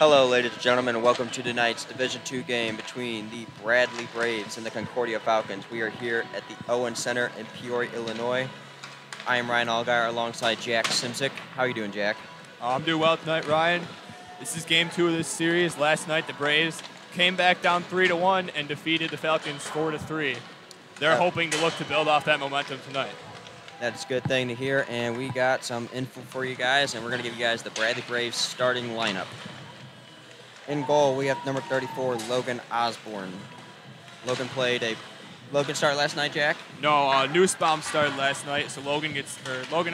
Hello, ladies and gentlemen, and welcome to tonight's Division II game between the Bradley Braves and the Concordia Falcons. We are here at the Owens Center in Peoria, Illinois. I am Ryan Allgaier alongside Jack Simsick. How are you doing, Jack? I'm doing well tonight, Ryan. This is game 2 of this series. Last night, the Braves came back down 3-1 and defeated the Falcons 4-3. They're hoping to look to build off that momentum tonight. That's a good thing to hear, and we got some info for you guys, and we're going to give you guys the Bradley Braves starting lineup. In goal, we have number 34, Logan Osborne. Logan started last night, Jack? No, Nussbaum started last night, so Logan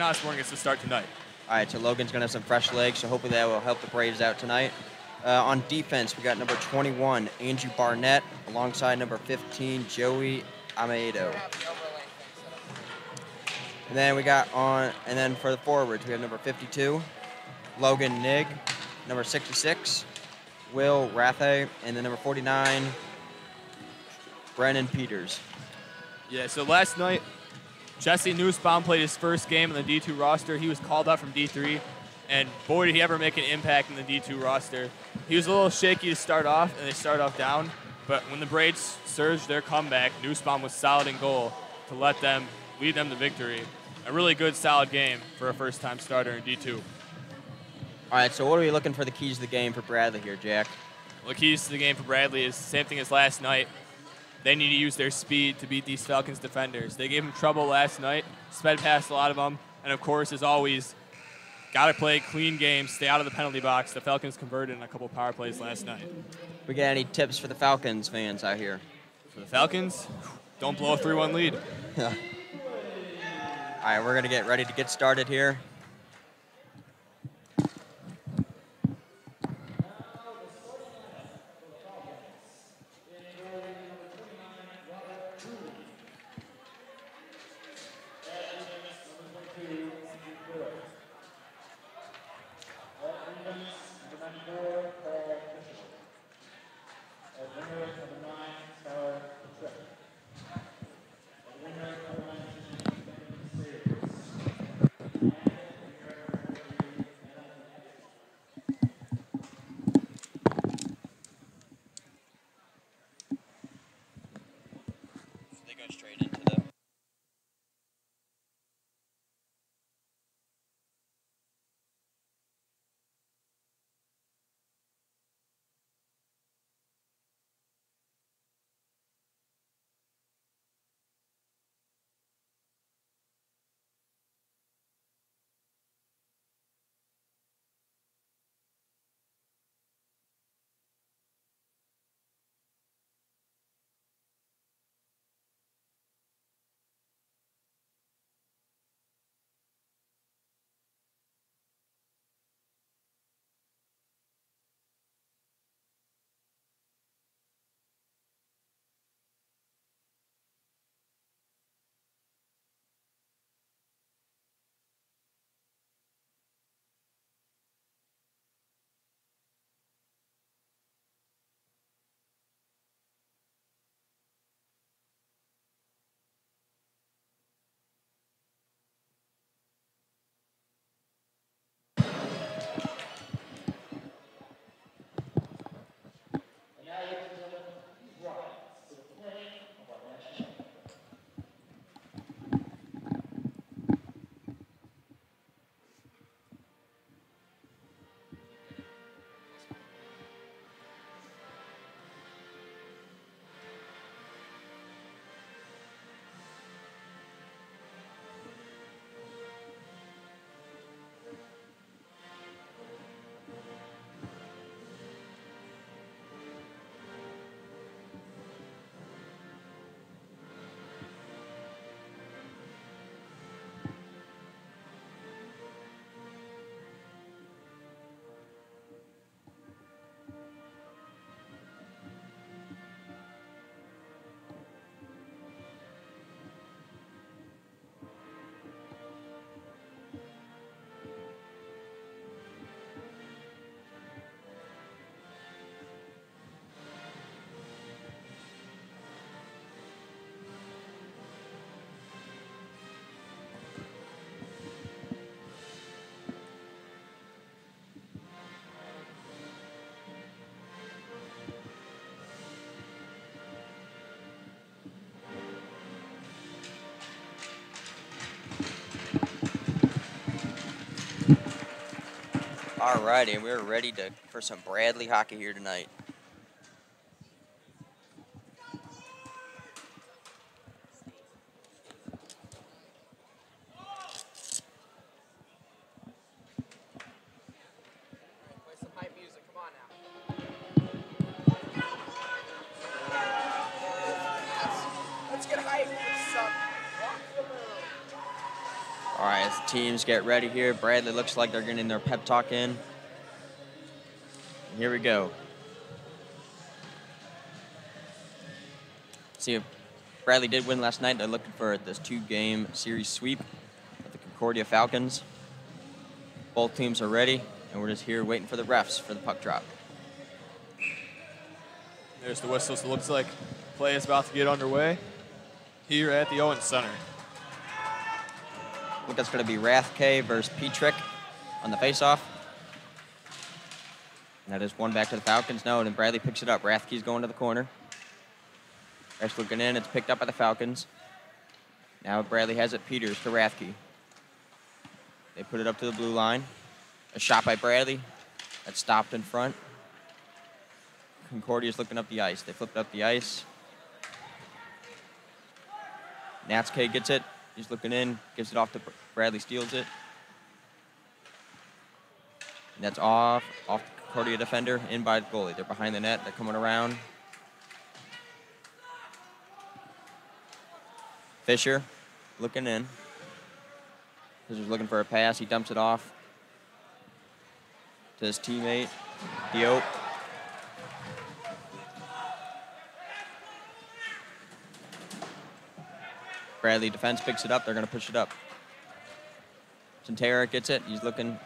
Osborne gets to start tonight. All right, so Logan's going to have some fresh legs, so hopefully that will help the Braves out tonight. On defense, we got number 21, Andrew Barnett, alongside number 15, Joey Amado. And then for the forwards, we have number 52, Logan Nigg, number 66, Will Rathe, and then number 49, Brennan Peters. Yeah, so last night, Jesse Nussbaum played his first game on the D2 roster. He was called up from D3, and boy, did he ever make an impact in the D2 roster. He was a little shaky to start off, and they started off down, but when the Braves surged their comeback, Nussbaum was solid in goal to lead them to victory. A really good, solid game for a first-time starter in D2. All right, so what are we looking for the keys to the game for Bradley here, Jack? Well, the keys to the game for Bradley is the same thing as last night. They need to use their speed to beat these Falcons defenders. They gave them trouble last night, sped past a lot of them, and of course, as always, got to play clean games, stay out of the penalty box. The Falcons converted in a couple power plays last night. We got any tips for the Falcons fans out here? For the Falcons, don't blow a 3-1 lead. All right, we're going to get ready to get started here. All righty, and we're ready for some Bradley hockey here tonight. Play some hype music. Come on now. Let's get hype. All right, as the teams get ready here, Bradley looks like they're getting their pep talk in. Here we go. See, Bradley did win last night. They're looking for this 2-game series sweep of the Concordia Falcons. Both teams are ready, and we're just here waiting for the refs for the puck drop. There's the whistle, so it looks like play is about to get underway here at the Owens Center. I think that's going to be Rathke versus Petrick on the faceoff. And that is one back to the Falcons. No, and then Bradley picks it up. Rathke's going to the corner. Ref's looking in. It's picked up by the Falcons. Now Bradley has it. Peters to Rathke. They put it up to the blue line. A shot by Bradley. That's stopped in front. Concordia's looking up the ice. They flipped up the ice. Natske gets it. He's looking in. Gives it off to Bradley. Steals it. And that's off the Concordia defender. In by the goalie. They're behind the net. They're coming around. Fisher looking in. Fisher's looking for a pass. He dumps it off to his teammate, Diop. Bradley defense picks it up. They're going to push it up. Centera gets it. He's looking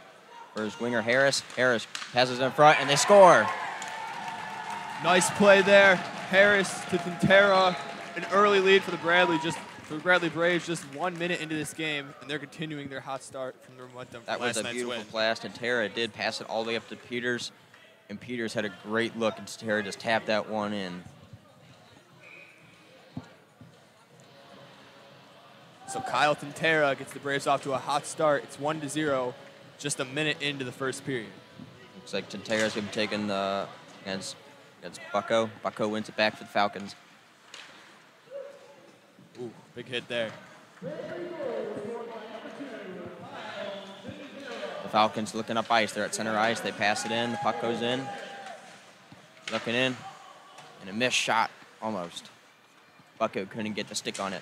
for his winger, Harris. Harris passes in front, and they score. Nice play there. Harris to Centera. An early lead for the Bradley Braves just 1 minute into this game, and they're continuing their hot start from their momentum from That was last a night's beautiful win. blast, and Tara did pass it all the way up to Peters, and Peters had a great look, and Tara just tapped that one in. So Kyle Centera gets the Braves off to a hot start. It's 1-0, just a minute into the first period. Looks like Tara's going to be taking the against Bucko. Bucko wins it back for the Falcons. Ooh, big hit there. The Falcons looking up ice. They're at center ice. They pass it in. The puck goes in. Looking in. And a missed shot, almost. Bucko couldn't get the stick on it.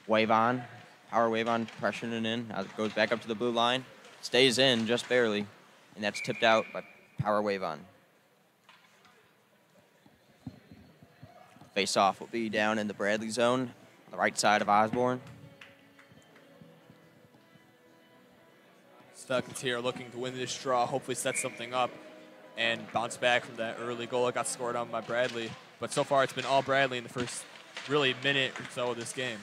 Wave on. Power wave on, pressuring it in. Now it goes back up to the blue line. Stays in just barely. And that's tipped out by power wave on. Face-off will be down in the Bradley zone on the right side of Osborne. Falcons here looking to win this draw, hopefully set something up and bounce back from that early goal that got scored on by Bradley. But so far it's been all Bradley in the first really minute or so of this game.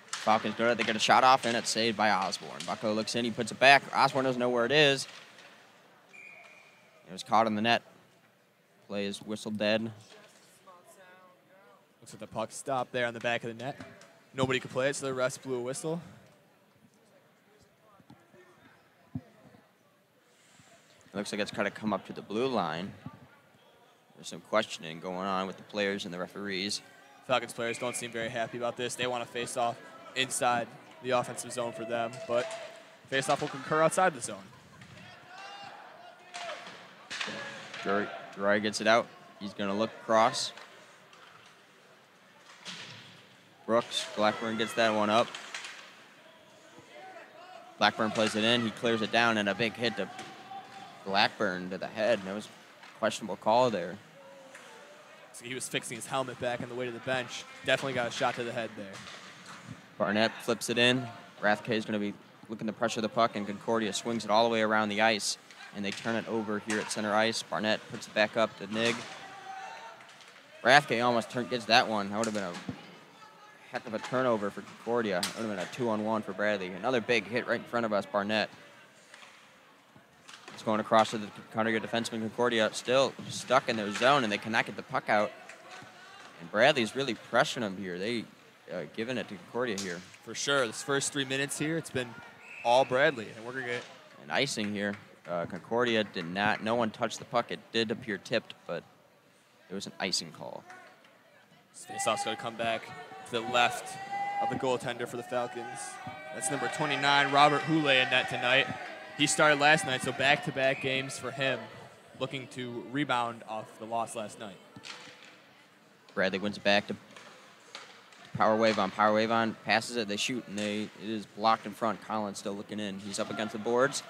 Falcons do it. They get a shot off, and it's saved by Osborne. Bucko looks in. He puts it back. Osborne doesn't know where it is. It was caught in the net. Play is whistled dead. Looks like the puck stopped there on the back of the net. Nobody could play it, so the refs blew a whistle. It looks like it's trying to come up to the blue line. There's some questioning going on with the players and the referees. Falcons players don't seem very happy about this. They want to face off inside the offensive zone for them, but face off will concur outside the zone. Gerard gets it out. He's going to look across. Brooks, Blackburn gets that one up. Blackburn plays it in. He clears it down, and a big hit to Blackburn to the head. And that was a questionable call there. So he was fixing his helmet back on the way to the bench. Definitely got a shot to the head there. Barnett flips it in. Rathke is going to be looking to pressure the puck, and Concordia swings it all the way around the ice, and they turn it over here at center ice. Barnett puts it back up to Nig. Rathke almost gets that one. That would have been a heck of a turnover for Concordia. It would have been a 2-on-1 for Bradley. Another big hit right in front of us, Barnett. It's going across to the Concordia defenseman. Concordia still stuck in their zone, and they cannot get the puck out. And Bradley's really pressuring them here. They giving it to Concordia here. For sure. This first 3 minutes here, it's been all Bradley. And we're going to get an icing here. Concordia did not, no one touched the puck. It did appear tipped, but it was an icing call. Faceoff's going to come back to the left of the goaltender for the Falcons. That's number 29, Robert Hule, in net tonight. He started last night, so back-to-back games for him, looking to rebound off the loss last night. Bradley wins it back to power wave on, passes it, they shoot, and it is blocked in front. Collins still looking in. He's up against the boards.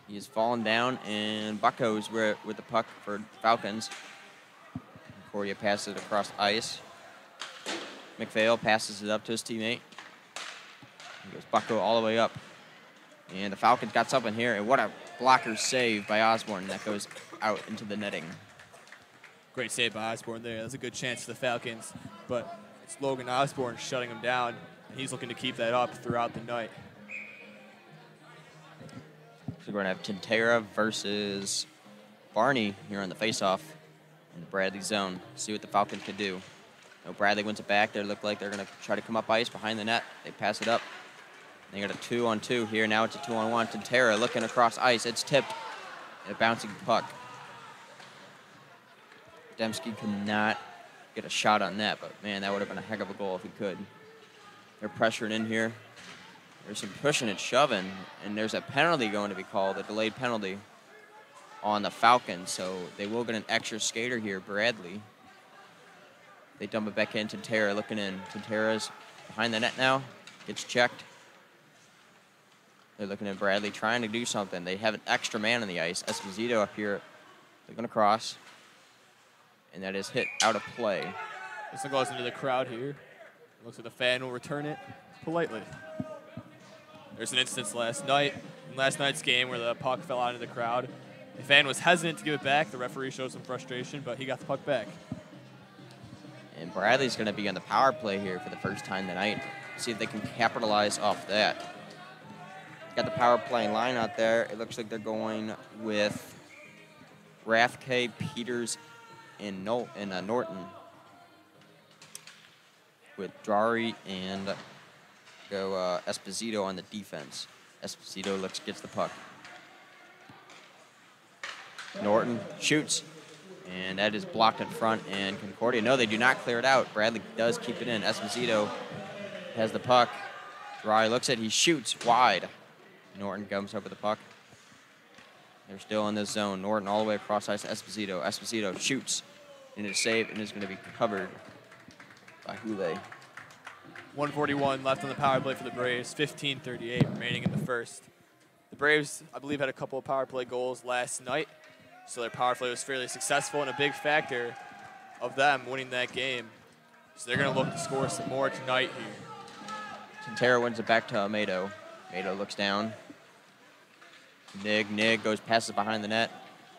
He has fallen down, and Bucko's with the puck for Falcons. Concordia passes it across ice. McPhail passes it up to his teammate. He goes Bucko all the way up. And the Falcons got something here, and what a blocker save by Osborne. That goes out into the netting. Great save by Osborne there. That's a good chance for the Falcons, but it's Logan Osborne shutting him down, and he's looking to keep that up throughout the night. So we're going to have Tintera versus Barney here on the faceoff in the Bradley zone. See what the Falcons can do. No, Bradley wins it back. They look like they're going to try to come up ice behind the net. They pass it up. They got a 2-on-2 here. Now it's a 2-on-1. Tintera looking across ice. It's tipped. And a bouncing puck. Dembski could not get a shot on that, but man, that would have been a heck of a goal if he could. They're pressuring in here. There's some pushing and shoving, and there's a penalty going to be called, a delayed penalty on the Falcons, so they will get an extra skater here, Bradley. They dump it back in. Tintera looking in. Tintera's behind the net now. Gets checked. They're looking at Bradley trying to do something. They have an extra man on the ice. Esposito up here looking across. And that is hit out of play. This one goes into the crowd here. Looks like the fan will return it politely. There's an instance last night's game where the puck fell out of the crowd. The fan was hesitant to give it back. The referee showed some frustration, but he got the puck back. And Bradley's going to be on the power play here for the first time tonight. See if they can capitalize off that. Got the power play line out there. It looks like they're going with Rathke, Peters, and Norton. With Drari and go Esposito on the defense. Esposito gets the puck. Norton shoots, and that is blocked in front. And Concordia, no, they do not clear it out. Bradley does keep it in. Esposito has the puck. Drari looks at it, he shoots wide. Norton comes up with the puck. They're still in this zone. Norton all the way across ice to Esposito. Esposito shoots, and it's saved, and is going to be covered by Hule. 1:41 left on the power play for the Braves. 15:38 remaining in the first. The Braves, I believe, had a couple of power play goals last night, so their power play was fairly successful and a big factor of them winning that game. So they're going to look to score some more tonight here. Tintera wins it back to Amado. Amado looks down. Nig goes passes behind the net.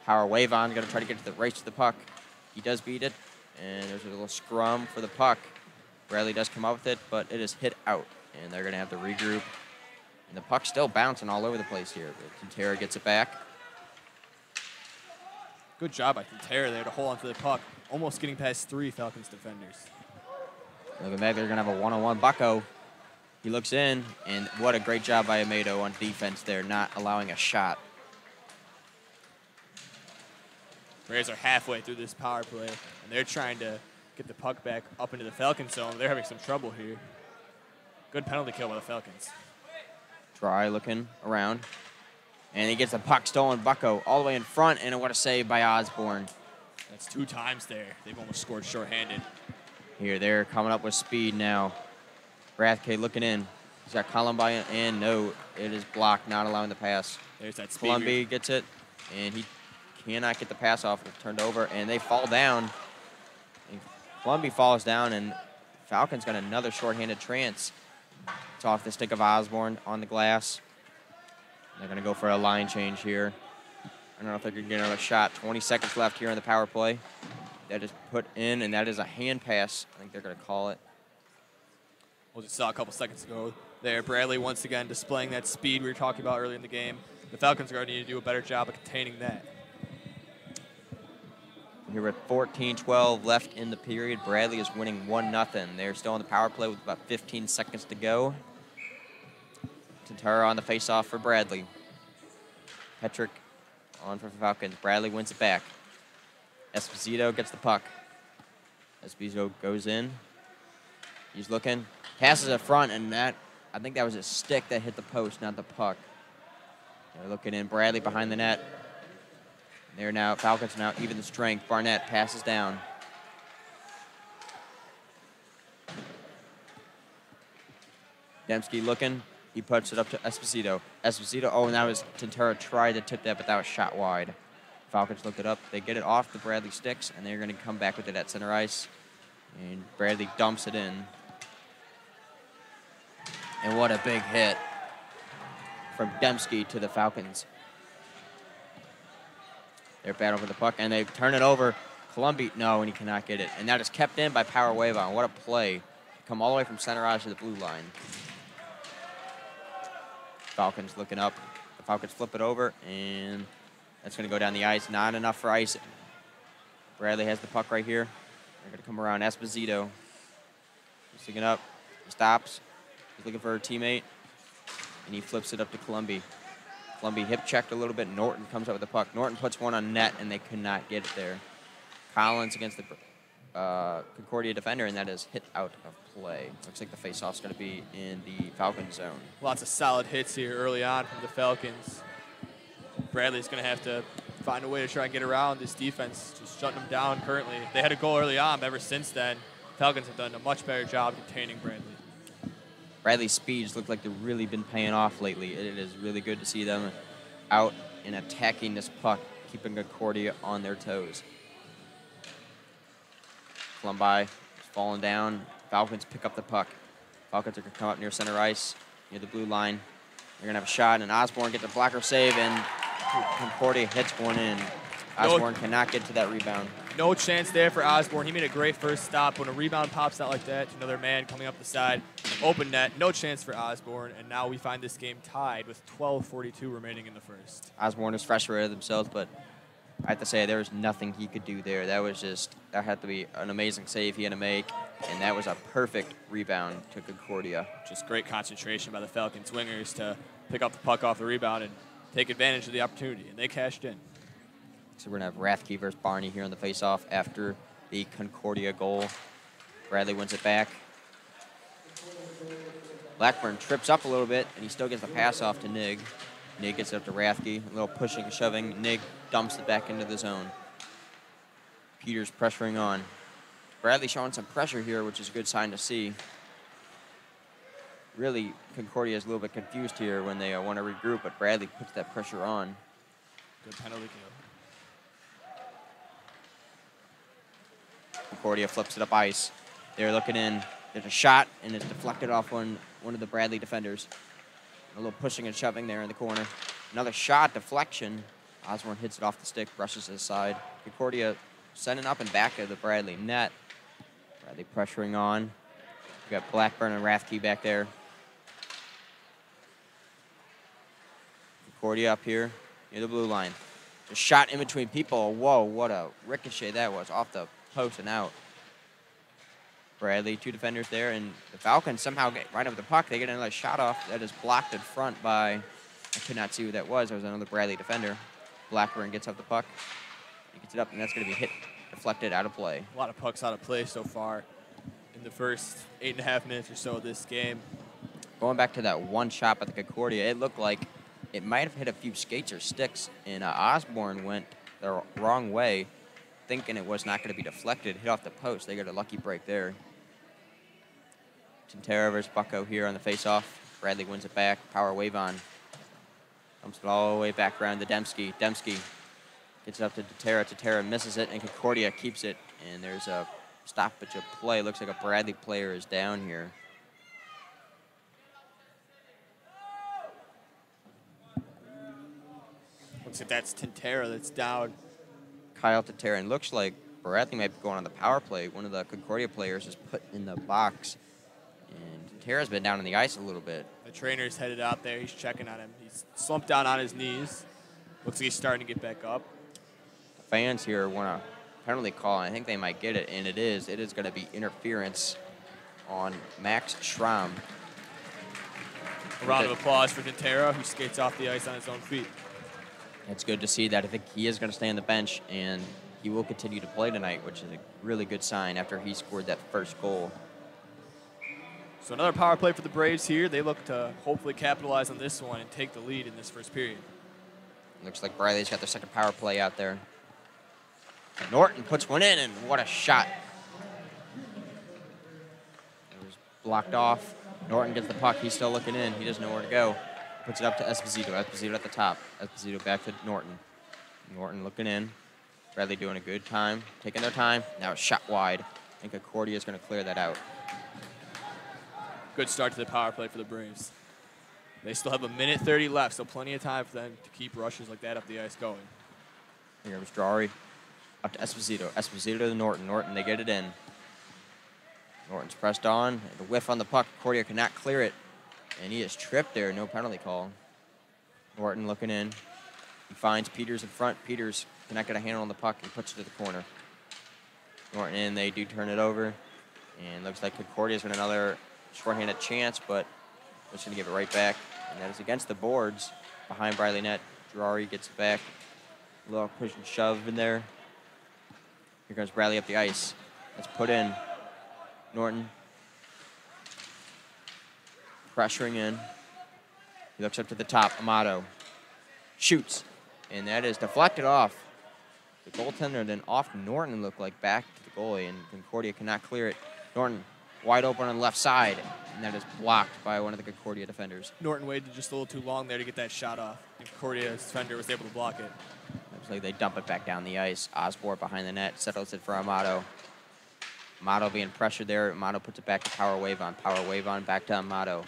Howard Wavon going to try to get to the race to the puck. He does beat it, and there's a little scrum for the puck. Bradley does come up with it, but it is hit out, and they're going to have to regroup. And the puck's still bouncing all over the place here, but Tintera gets it back. Good job by Tintera there to hold onto the puck, almost getting past 3 Falcons defenders. Looking back, they're going to have a one-on-one. Bucko, he looks in, and what a great job by Amado on defense there, not allowing a shot. Braves are halfway through this power play, and they're trying to get the puck back up into the Falcon zone. They're having some trouble here. Good penalty kill by the Falcons. Dry looking around, and he gets the puck stolen. Bucko all the way in front, and what a save by Osborne. That's 2 times there. They've almost scored shorthanded. Here, they're coming up with speed now. Rathke looking in. He's got Columbine, and no, it is blocked, not allowing the pass. There's that speed. Columbia gets it, and he cannot get the pass off. It's turned over, and they fall down. And Columbia falls down, and Falcons got another shorthanded chance. It's off the stick of Osborne on the glass. They're going to go for a line change here. I don't know if they're going to get another shot. 20 seconds left here in the power play. That is put in, and that is a hand pass. I think they're going to call it. We just saw a couple seconds ago there. Bradley once again displaying that speed we were talking about earlier in the game. The Falcons are going to need to do a better job of containing that. Here with 14-12 left in the period. Bradley is winning 1-0. They're still on the power play with about 15 seconds to go. Tintera on the face-off for Bradley. Petrick on for Falcons. Bradley wins it back. Esposito gets the puck. Esposito goes in. He's looking. Passes it front, and that, I think that was a stick that hit the post, not the puck. They're looking in. Bradley behind the net. They're now, Falcons now even the strength. Barnett passes down. Dembski looking. He puts it up to Esposito. Esposito, oh, and that was Tintera tried to tip that, but that was shot wide. Falcons look it up. They get it off the Bradley sticks, and they're going to come back with it at center ice. And Bradley dumps it in. And what a big hit from Dembski to the Falcons. They're battle for the puck, and they turn it over. Columbia, no, and he cannot get it. And that is kept in by Power Wave on. What a play. Come all the way from center ice to the blue line. Falcons looking up. The Falcons flip it over, and that's going to go down the ice. Not enough for icing. Bradley has the puck right here. They're going to come around. Esposito. He's looking up. He stops. He's looking for a teammate, and he flips it up to Columbia. Columbia hip checked a little bit. Norton comes up with the puck. Norton puts one on net, and they could not get it there. Collins against the Concordia defender, and that is hit out of play. Looks like the faceoff's going to be in the Falcons zone. Lots of solid hits here early on from the Falcons. Bradley's going to have to find a way to try and get around this defense, just shutting them down currently. They had a goal early on, but ever since then, Falcons have done a much better job containing Bradley. Bradley's speeds look like they've really been paying off lately. It is really good to see them out and attacking this puck, keeping Concordia on their toes. Columbi is falling down. Falcons pick up the puck. Falcons are going to come up near center ice, near the blue line. They're going to have a shot, and Osborne gets a blocker save, and Concordia hits one in. Osborne cannot get to that rebound. No chance there for Osborne. He made a great first stop. When a rebound pops out like that to another man coming up the side, open net, no chance for Osborne, and now we find this game tied with 12:42 remaining in the first. Osborne is frustrated themselves, but I have to say there was nothing he could do there. That had to be an amazing save he had to make, and that was a perfect rebound to Concordia. Just great concentration by the Falcons wingers to pick up the puck off the rebound and take advantage of the opportunity, and they cashed in. So we're going to have Rathke versus Barney here on the faceoff after the Concordia goal. Bradley wins it back. Blackburn trips up a little bit, and he still gets the pass off to Nig. Nig gets it up to Rathke. A little pushing and shoving. Nig dumps it back into the zone. Peters pressuring on. Bradley showing some pressure here, which is a good sign to see. Really, Concordia is a little bit confused here when they want to regroup, but Bradley puts that pressure on. Good penalty kill. Concordia flips it up ice. They're looking in. There's a shot, and it's deflected off one of the Bradley defenders. A little pushing and shoving there in the corner. Another shot, deflection. Osborne hits it off the stick, brushes it aside. Concordia sending up and back of the Bradley net. Bradley pressuring on. We got Blackburn and Rathke back there. Concordia up here near the blue line. Just shot in between people. Whoa, what a ricochet that was off the post and out. Bradley, two defenders there, and the Falcons somehow get right up the puck. They get another shot off that is blocked in front by, I could not see who that was. It was another Bradley defender. Blackburn gets up the puck. He gets it up, and that's going to be hit, deflected, out of play. A lot of pucks out of play so far in the first 8.5 minutes or so of this game. Going back to that one shot by the Concordia, it looked like it might have hit a few skates or sticks, and Osborne went the wrong way, thinking it was not going to be deflected, hit off the post. They got a lucky break there. Tintera versus Bucko here on the faceoff. Bradley wins it back. Power wave on. Dumps it all the way back around to Dembski. Dembski gets it up to Tintera. Tintera misses it, and Concordia keeps it. And there's a stoppage of play. Looks like a Bradley player is down here. Looks like that's Tintera that's down. Kyle Tintera. And looks like Bradley might be going on the power play. One of the Concordia players is put in the box. And Tintera's been down on the ice a little bit. The trainer's headed out there. He's checking on him. He's slumped down on his knees. Looks like he's starting to get back up. The fans here want a penalty call, and I think they might get it, and it is. It is going to be interference on Max Schramm. A round of applause for Quintero, who skates off the ice on his own feet. It's good to see that. I think he is going to stay on the bench, and he will continue to play tonight, which is a really good sign after he scored that first goal. So another power play for the Braves here. They look to hopefully capitalize on this one and take the lead in this first period. Looks like Briley's got their second power play out there. Norton puts one in, and what a shot. It was blocked off. Norton gets the puck. He's still looking in. He doesn't know where to go. Puts it up to Esposito. Esposito at the top. Esposito back to Norton. Norton looking in. Bradley doing a good time, taking their time. Now it's shot wide. I think Concordia is going to clear that out. Good start to the power play for the Braves. They still have 1:30 left, so plenty of time for them to keep rushes like that up the ice going. Here comes Drury. Up to Esposito. Esposito to Norton. Norton, they get it in. Norton's pressed on. The whiff on the puck. Concordia cannot clear it. And he is tripped there. No penalty call. Norton looking in. He finds Peters in front. Peters cannot get a handle on the puck and puts it to the corner. Norton in. They do turn it over. And looks like Concordia's got another shorthanded chance, but just going to give it right back. And that is against the boards behind Briley net. Drury gets it back. A little push and shove in there. Here comes Bradley up the ice. Let's put in. Norton pressuring in. He looks up to the top. Amato shoots, and that is deflected off the goaltender, then off Norton, looked like back to the goalie, and Concordia cannot clear it. Norton wide open on the left side, and that is blocked by one of the Concordia defenders. Norton waited just a little too long there to get that shot off, and Concordia's defender was able to block it. Looks like they dump it back down the ice. Osborne behind the net settles it for Amato. Amato being pressured there. Amato puts it back to Power Wave on. Power Wave on, back to Amato.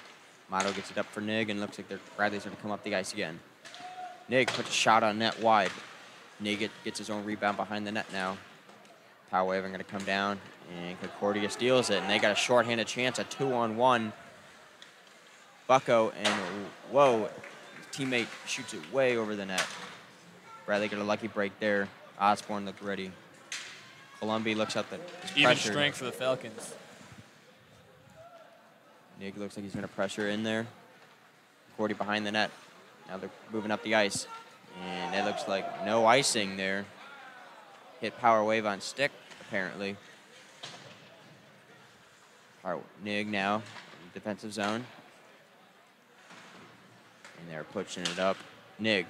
Amato gets it up for Nig, and looks like Bradley's going to come up the ice again. Nig puts a shot on net wide. Nig gets his own rebound behind the net now. Power Wave are going to come down, and Concordia steals it, and they got a shorthanded chance, a 2-on-1. Bucko, and whoa, his teammate shoots it way over the net. Bradley got a lucky break there. Osborne looked ready. Columbia looks up the even strength for the Falcons. Nig looks like he's going to pressure in there. Concordia behind the net. Now they're moving up the ice. And it looks like no icing there. Hit Power Wave on stick, apparently. Nig now, defensive zone. And they're pushing it up. Nig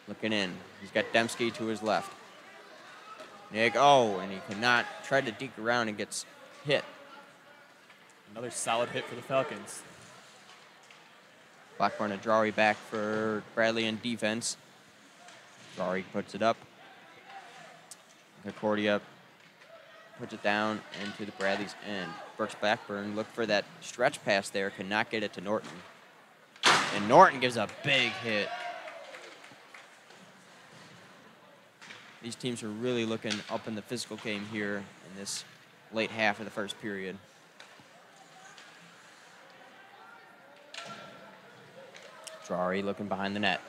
looking in. He's got Dembski to his left. Nig, oh, and he cannot try to deke around and gets hit. Another solid hit for the Falcons. Blackburn and Drury back for Bradley in defense. Drury puts it up. Concordia puts it down into the Bradley's end. Brooks Blackburn looked for that stretch pass there, cannot get it to Norton. And Norton gives a big hit. These teams are really looking up in the physical game here in this late half of the first period. Drury looking behind the net.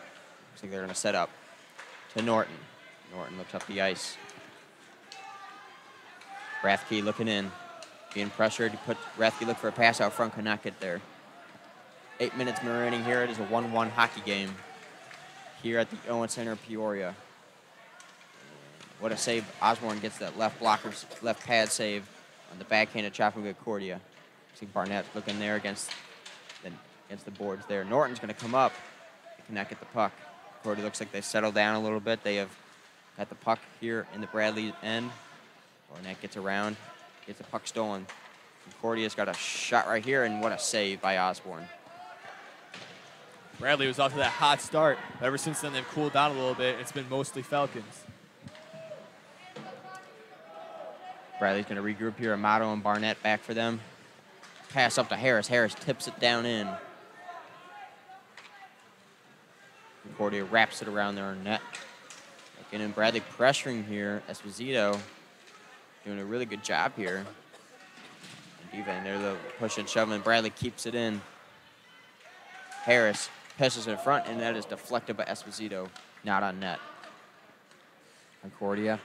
Looks like they're going to set up to Norton. Norton looks up the ice. Rathke looking in, being pressured. Rathke looked for a pass out front, could not get there. 8 minutes remaining here. It is a 1-1 hockey game here at the Owens Center, Peoria. What a save. Osborne gets that left pad save on the backhanded chop of Concordia. See Barnett looking there against the boards there. Norton's going to come up. They cannot get the puck. Concordia looks like they settled down a little bit. They have got the puck here in the Bradley end. Barnett gets around, gets the puck stolen. Concordia's got a shot right here, and what a save by Osborne. Bradley was off to that hot start. Ever since then, they've cooled down a little bit. It's been mostly Falcons. Bradley's going to regroup here. Amato and Barnett back for them. Pass up to Harris. Harris tips it down in. Concordia wraps it around their net. Again, and Bradley pressuring here. Esposito doing a really good job here. And even they're the push and shove, and Bradley keeps it in. Harris pisses in front, and that is deflected by Esposito, not on net. Concordia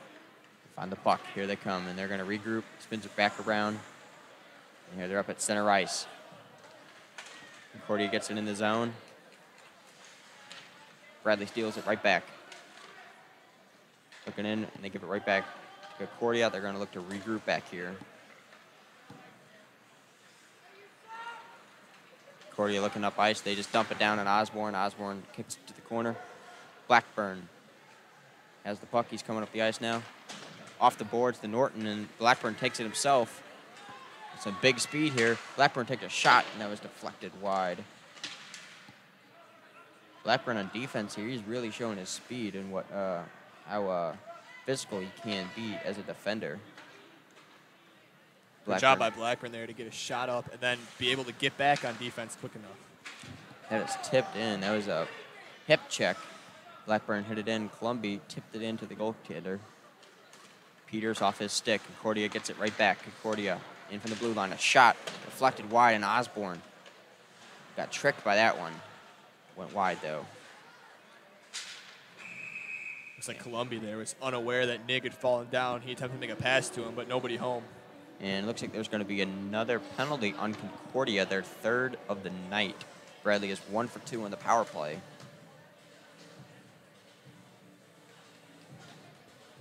find the puck. Here they come, and they're going to regroup. Spins it back around. And here they're up at center ice. Concordia gets it in the zone. Bradley steals it right back. Looking in, and they give it right back to Concordia. They're going to look to regroup back here. Concordia looking up ice. They just dump it down on Osborne. Osborne kicks it to the corner. Blackburn has the puck. He's coming up the ice now. Off the boards to Norton, and Blackburn takes it himself. Some big speed here. Blackburn takes a shot, and that was deflected wide. Blackburn on defense here, he's really showing his speed and what how physical he can be as a defender. Good job by Blackburn there to get a shot up and then be able to get back on defense quick enough. That is tipped in. That was a hip check. Blackburn hit it in. Columby tipped it into the goaltender. Peters off his stick. Concordia gets it right back. Concordia in from the blue line. A shot deflected wide, and Osborne got tricked by that one. Went wide, though. Looks like Columby there was unaware that Nig had fallen down. He attempted to make a pass to him, but nobody home. And it looks like there's going to be another penalty on Concordia, their third of the night. Bradley is 1 for 2 on the power play.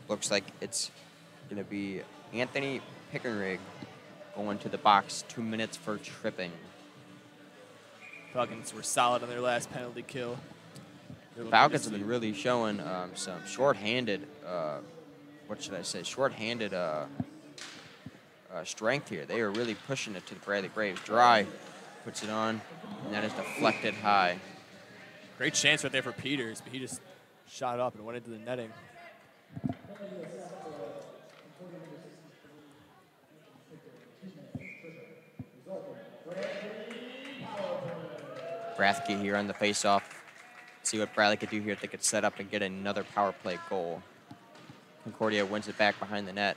Looks like it's going to be Anthony Pickenrig going to the box. 2 minutes for tripping. Falcons were solid on their last penalty kill. Falcons have been really showing some shorthanded, shorthanded strength here. They are really pushing it to the Bradley Braves. Dry puts it on, and that is deflected high. Great chance right there for Peters, but he just shot up and went into the netting. Rathke here on the faceoff. See what Bradley could do here if they could set up and get another power play goal. Concordia wins it back behind the net.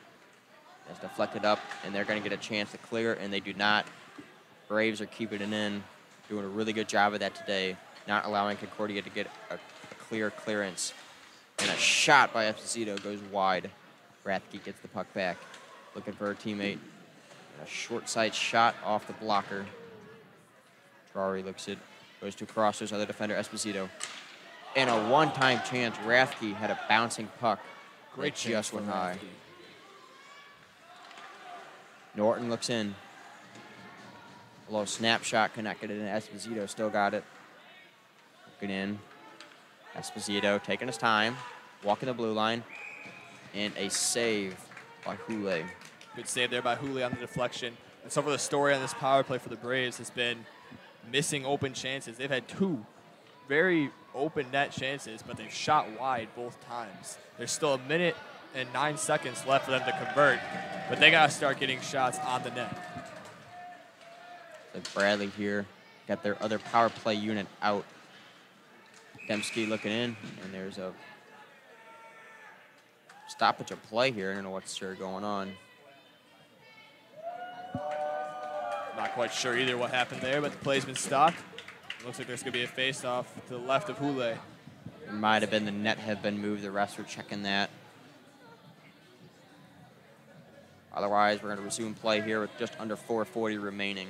It's deflected up, and they're going to get a chance to clear, and they do not. Braves are keeping it in, doing a really good job of that today, not allowing Concordia to get a clear clearance. And a shot by Esposito goes wide. Rathke gets the puck back, looking for her teammate. And a short side shot off the blocker. Drari looks it, goes to crossers, other defender, Esposito. And a one-time chance, Rathke had a bouncing puck. Great chance just went high. Rathke. Norton looks in. A little snapshot connected in. Esposito still got it. Looking in. Esposito taking his time, walking the blue line, and a save by Houle. Good save there by Houle on the deflection. And so for the story on this power play for the Braves has been missing open chances. They've had 2 very open net chances, but they've shot wide both times. There's still 1 minute and 9 seconds left for them to convert, but they got to start getting shots on the net. So Bradley here got their other power play unit out. Dembski looking in, and there's a stoppage of play here. I don't know what's sure going on. Not quite sure either what happened there, but the play's been stopped. It looks like there's going to be a face-off to the left of Houle. It might have been the net had been moved. The refs are checking that. Otherwise, we're going to resume play here with just under 4:40 remaining.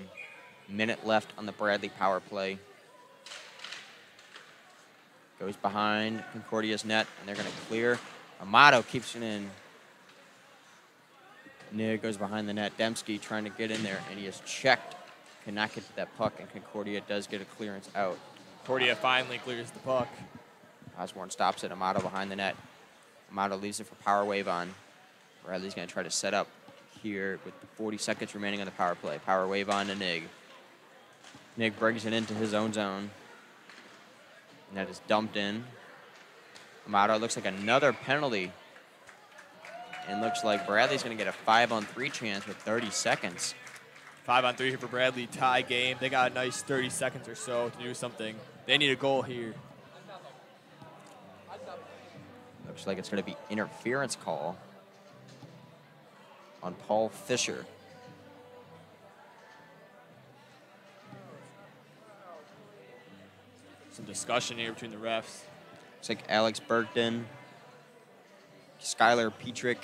Minute left on the Bradley power play. Goes behind Concordia's net, and they're going to clear. Amato keeps it in. Nig goes behind the net. Dembski trying to get in there, and he is checked. Cannot get to that puck, and Concordia does get a clearance out. Concordia finally clears the puck. Osborne stops it. Amato behind the net. Amato leaves it for power wave on. Bradley's going to try to set up here with 40 seconds remaining on the power play. Power wave on to Nig. Nig brings it into his own zone. And that is dumped in. Amato looks like another penalty. And looks like Bradley's going to get a 5-on-3 chance with 30 seconds. 5-on-3 here for Bradley. Tie game. They got a nice 30 seconds or so to do something. They need a goal here. Looks like it's going to be interference call on Paul Fisher. Some discussion here between the refs. Looks like Alex Bergden, Skylar Petrick,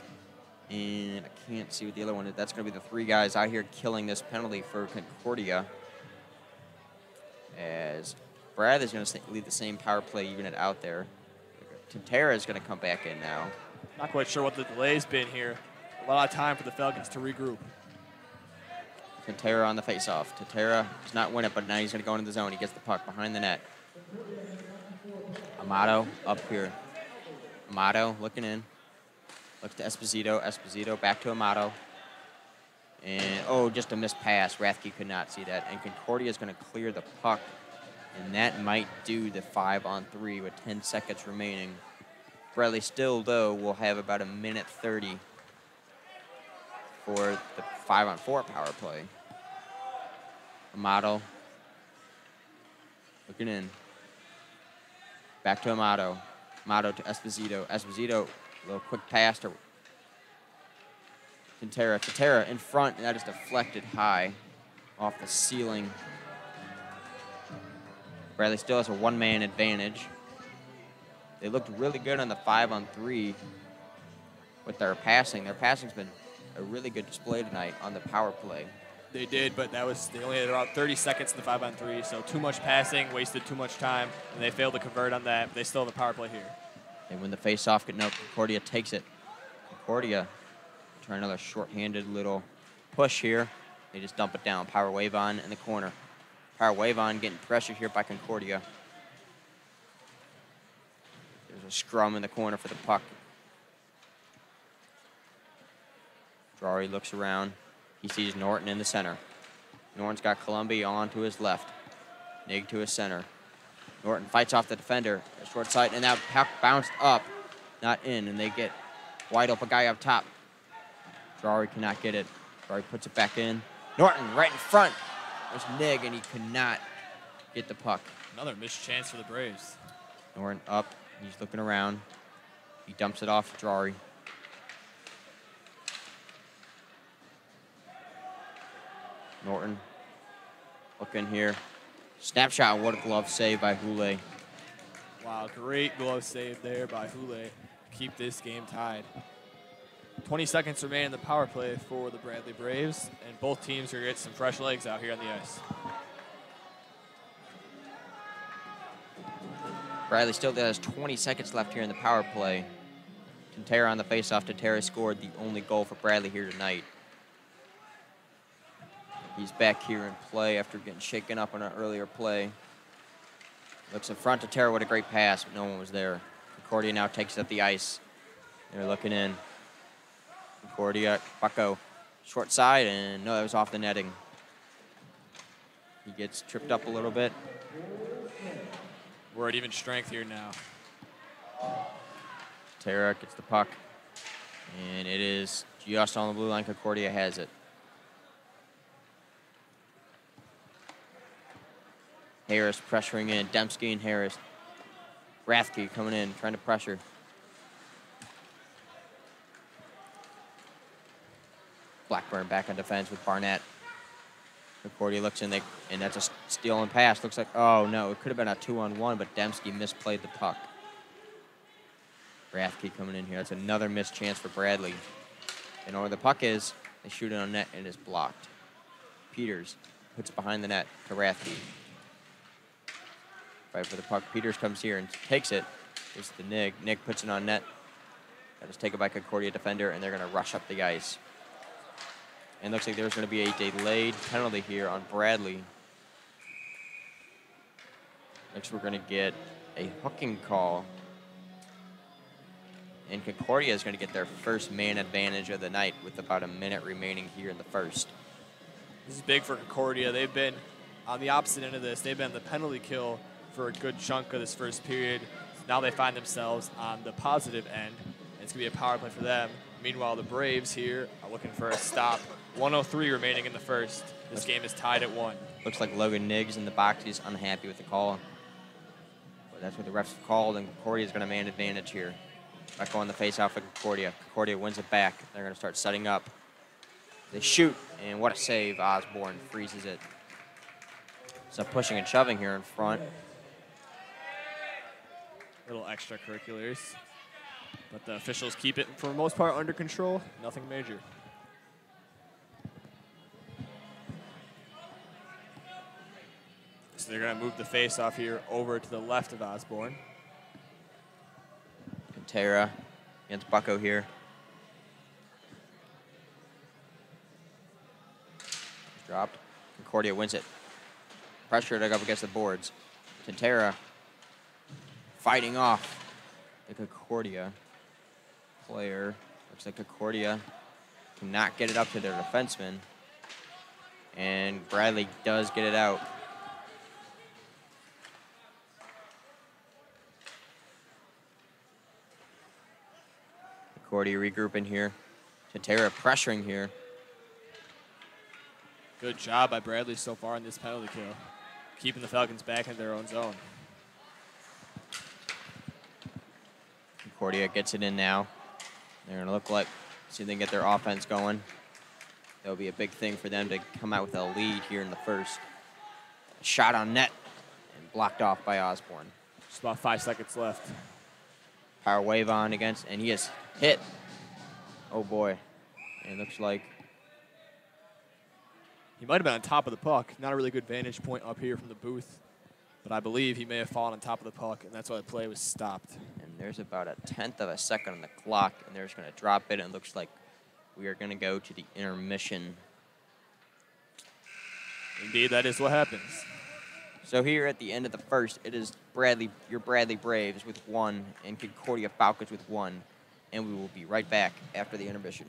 and I can't see what the other one is. That's going to be the 3 guys out here killing this penalty for Concordia. as Bradley's going to leave the same power play unit out there. Tantera is going to come back in now. Not quite sure what the delay's been here. A lot of time for the Falcons to regroup. Tantera on the faceoff. Tantera does not win it, but now he's going to go into the zone. He gets the puck behind the net. Amato up here. Amato looking in. Looks to Esposito. Esposito back to Amato. And, oh, just a missed pass. Rathke could not see that. And Concordia is going to clear the puck. And that might do the 5-on-3 with 10 seconds remaining. Bradley still, though, will have about 1:30 for the 5-on-4 power play. Amato looking in. Back to Amato. Amato to Esposito. Esposito, a little quick pass to Tantera. Tantera in front, and that is deflected high off the ceiling. Bradley still has a one-man advantage. They looked really good on the 5-on-3 with their passing. Their passing's been a really good display tonight on the power play. They did, but they only had about 30 seconds in the 5-on-3, so too much passing, wasted too much time, and they failed to convert on that. But they still have a power play here. And when the face-off, no, Concordia takes it. Concordia try another short-handed little push here. They just dump it down. Power wave on in the corner. Power wave on, getting pressure here by Concordia. There's a scrum in the corner for the puck. Drari looks around. He sees Norton in the center. Norton's got Columbia on to his left. Nig to his center. Norton fights off the defender. A short side, and that puck bounced up, not in, and they get wide open guy up top. Drari cannot get it. Drari puts it back in. Norton right in front. There's Nig, and he could not get the puck. Another missed chance for the Braves. Norton up. He's looking around. He dumps it off to Drari. Norton looking here. Snapshot, what a glove save by Houlet. Wow, great glove save there by Houlet to keep this game tied. 20 seconds remain in the power play for the Bradley Braves, and both teams are going to get some fresh legs out here on the ice. Bradley still has 20 seconds left here in the power play. Tantera on the faceoff. Tantera scored the only goal for Bradley here tonight. He's back here in play after getting shaken up on an earlier play. Looks in front to Tantera with a great pass, but no one was there. Concordia now takes up the ice. They're looking in. Concordia, Bucko, short side, and no, that was off the netting. He gets tripped up a little bit. We're at even strength here now. Tantera gets the puck, and it is just on the blue line. Concordia has it. Harris pressuring in. Dembski and Harris. Rathke coming in, trying to pressure. Blackburn back on defense with Barnett. Concordia looks in, and that's a steal and pass. Looks like, oh no, it could have been a 2-on-1, but Dembski misplayed the puck. Rathke coming in here. That's another missed chance for Bradley. And where the puck is, they shoot it on net, and it is blocked. Peters puts it behind the net to Rathke. Fight for the puck. Peters comes here and takes it. It's the Nig. Nig puts it on net. That is taken by Concordia defender, and they're going to rush up the ice. And looks like there's going to be a delayed penalty here on Bradley. Next, we're going to get a hooking call. And Concordia is going to get their first man advantage of the night with about a minute remaining here in the first. This is big for Concordia. They've been on the opposite end of this. They've been the penalty kill for a good chunk of this first period. Now they find themselves on the positive end. It's going to be a power play for them. Meanwhile, the Braves here are looking for a stop. 1:03 remaining in the first. This game is tied at 1. Looks like Logan Niggs in the box. He's unhappy with the call. But that's what the refs called, and Concordia is going to man advantage here. Back on the face-off of Concordia. Concordia wins it back. They're going to start setting up. They shoot, and what a save. Osborne freezes it. Some pushing and shoving here in front. Little extracurriculars. But the officials keep it, for the most part, under control. Nothing major. So they're going to move the face-off here over to the left of Osborne. Tara against Bucko here. Dropped. Concordia wins it. Pressure to go up against the boards. Tantera fighting off the Concordia player. Looks like Concordia cannot get it up to their defenseman. And Bradley does get it out. Concordia regrouping here. Tantera pressuring here. Good job by Bradley so far in this penalty kill, keeping the Falcons back in their own zone. Concordia gets it in now. They're going to look like, see if they can get their offense going. That'll be a big thing for them to come out with a lead here in the first. Shot on net and blocked off by Osborne. Just about 5 seconds left. Power wave on against, and he is hit. Oh boy. And it looks like he might have been on top of the puck. Not a really good vantage point up here from the booth, but I believe he may have fallen on top of the puck, and that's why the play was stopped. And there's about 1/10 of a second on the clock, and they're just going to drop it, and it looks like we are going to go to the intermission. Indeed, that is what happens. So here at the end of the first, it is your Bradley Braves with 1 and Concordia Falcons with 1, and we will be right back after the intermission.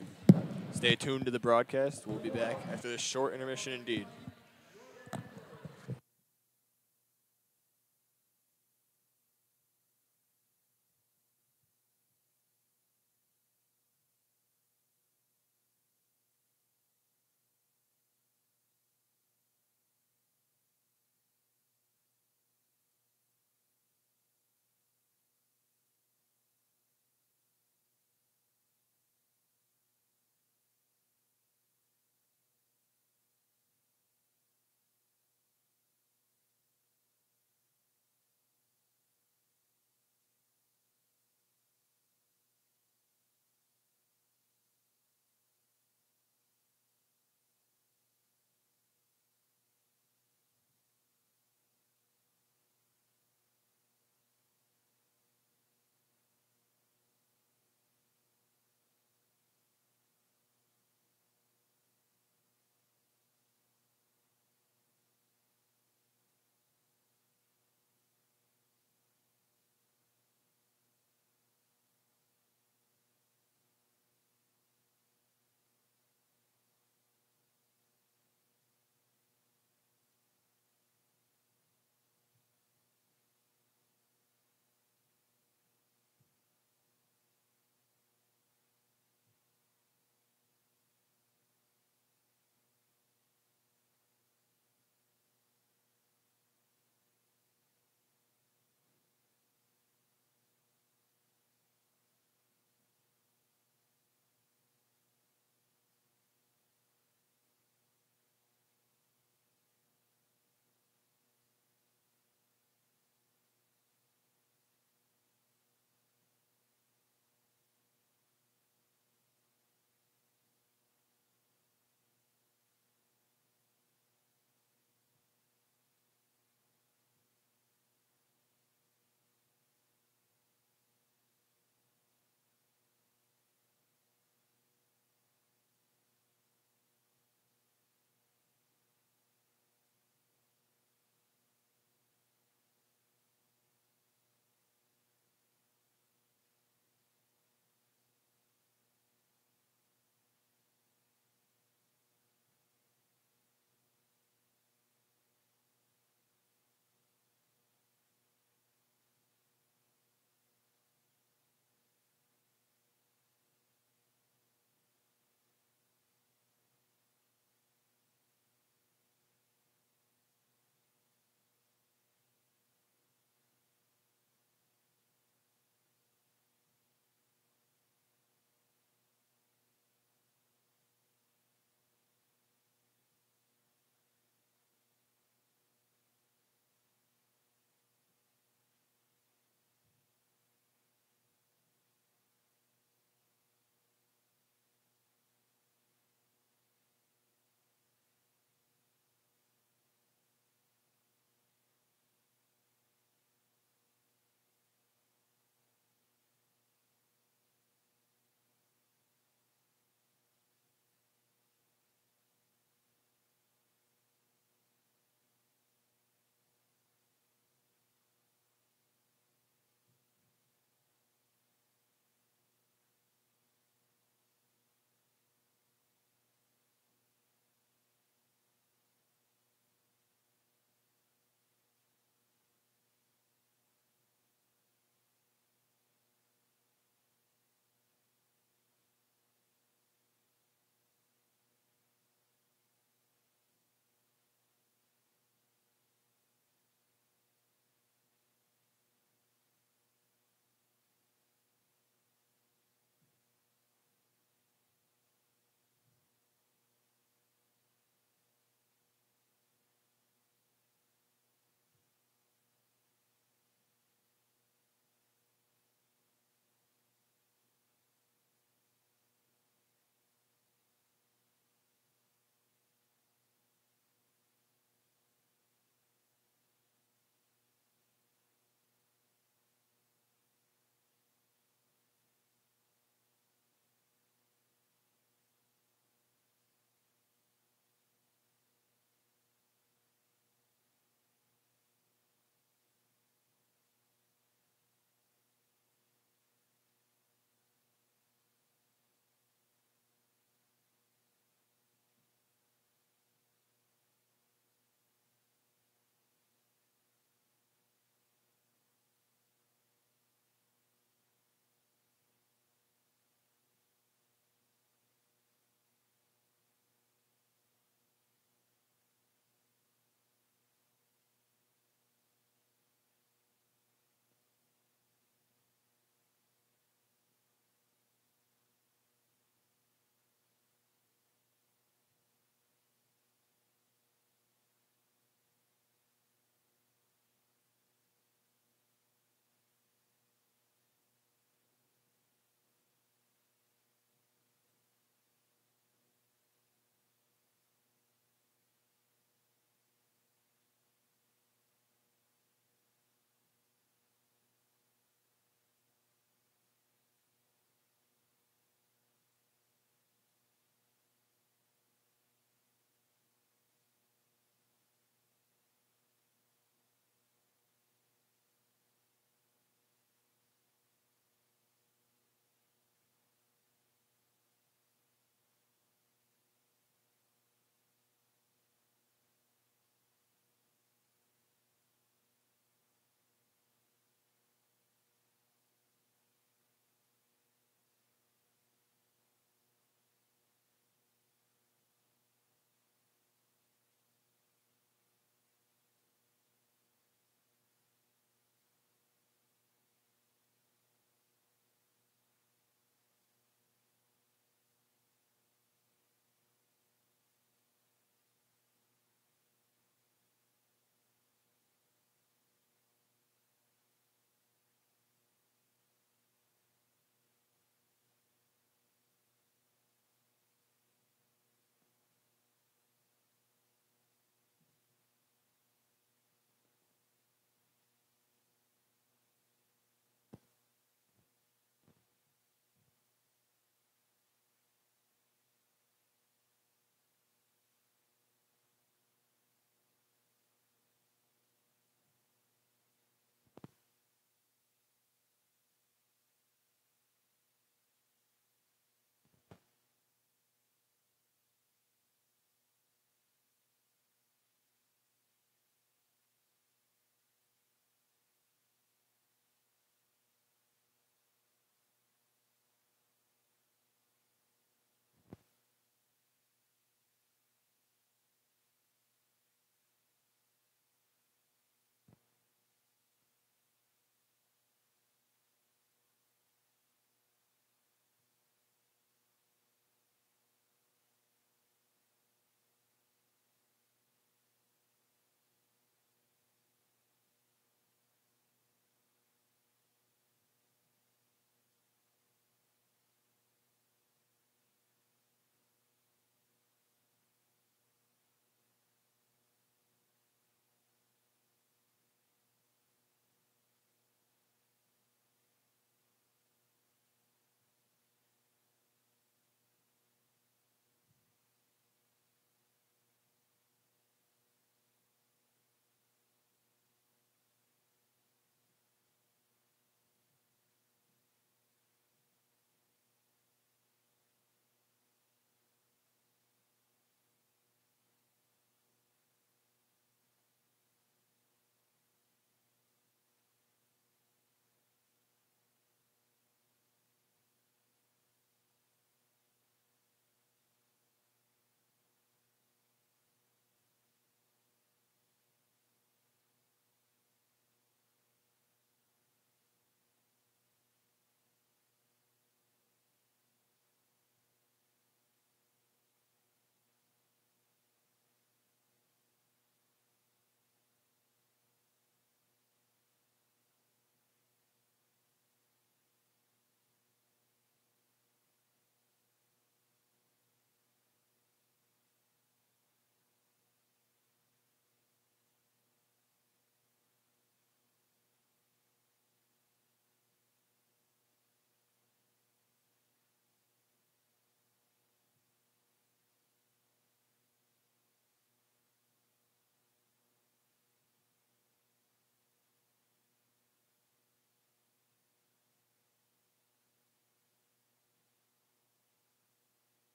Stay tuned to the broadcast. We'll be back after this short intermission indeed.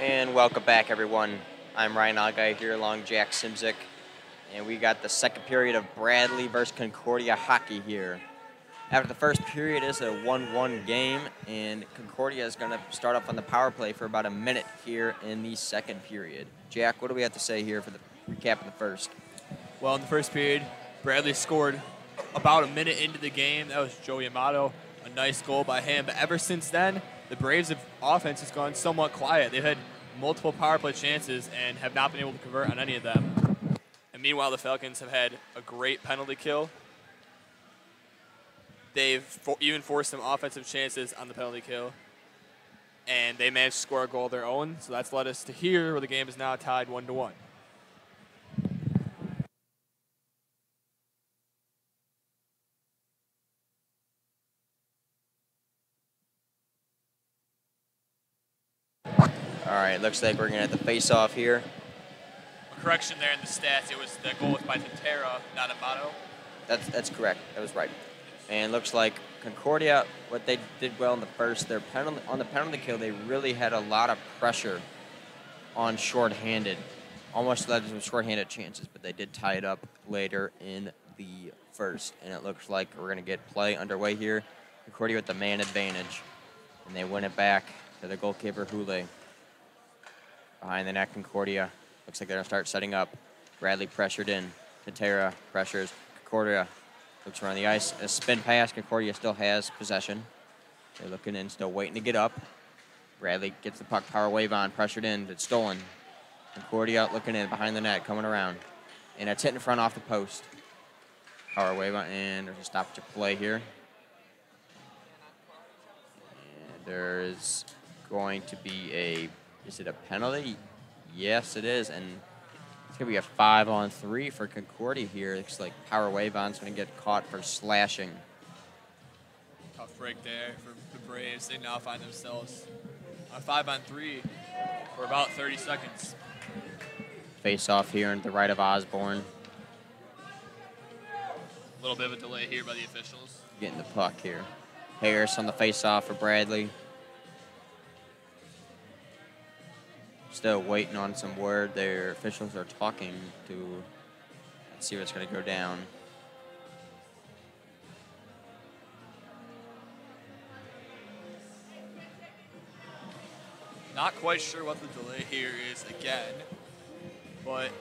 And welcome back, everyone. I'm Ryan Algai here along Jack Simzik, and we got the second period of Bradley versus Concordia hockey here. After the first period, it's a 1-1 game, and Concordia is going to start off on the power play for about a minute here in the second period. Jack, what do we have to say here for the recap of the first? Well, in the first period, Bradley scored about a minute into the game. That was Joey Amato, a nice goal by him. But ever since then, the Braves' offense has gone somewhat quiet. They've had multiple power play chances and have not been able to convert on any of them. And meanwhile, the Falcons have had a great penalty kill. They've even forced some offensive chances on the penalty kill. And they managed to score a goal of their own. So that's led us to here, where the game is now tied 1-1. All right, looks like we're going to have the face-off here. A correction there in the stats. It was the goal was by Tintera, not Amato. That's correct. That was right. And looks like Concordia, what they did well in the first, on the penalty kill, they really had a lot of pressure on shorthanded. Almost led to some shorthanded chances, but they did tie it up later in the first. And it looks like we're going to get play underway here. Concordia with the man advantage. And they win it back to the goalkeeper, Hule. Behind the net, Concordia. Looks like they're going to start setting up. Bradley pressured in. Tintera pressures. Concordia looks around the ice. A spin pass. Concordia still has possession. They're looking in, still waiting to get up. Bradley gets the puck, power wave on, pressured in. It's stolen. Concordia looking in, behind the net, coming around. And it's hit in front off the post. Power wave on, and there's a stoppage of play here. And there's going to be is it a penalty? Yes, it is. And it's going to be a 5-on-3 for Concordia here. Looks like power wave on's going to get caught for slashing. Tough break there for the Braves. They now find themselves on 5-on-3 for about 30 seconds. Face off here on the right of Osborne. A little bit of a delay here by the officials. Getting the puck here. Harris on the face off for Bradley. Still waiting on some word. Their officials are talking to see what's going to go down. Not quite sure what the delay here is again, but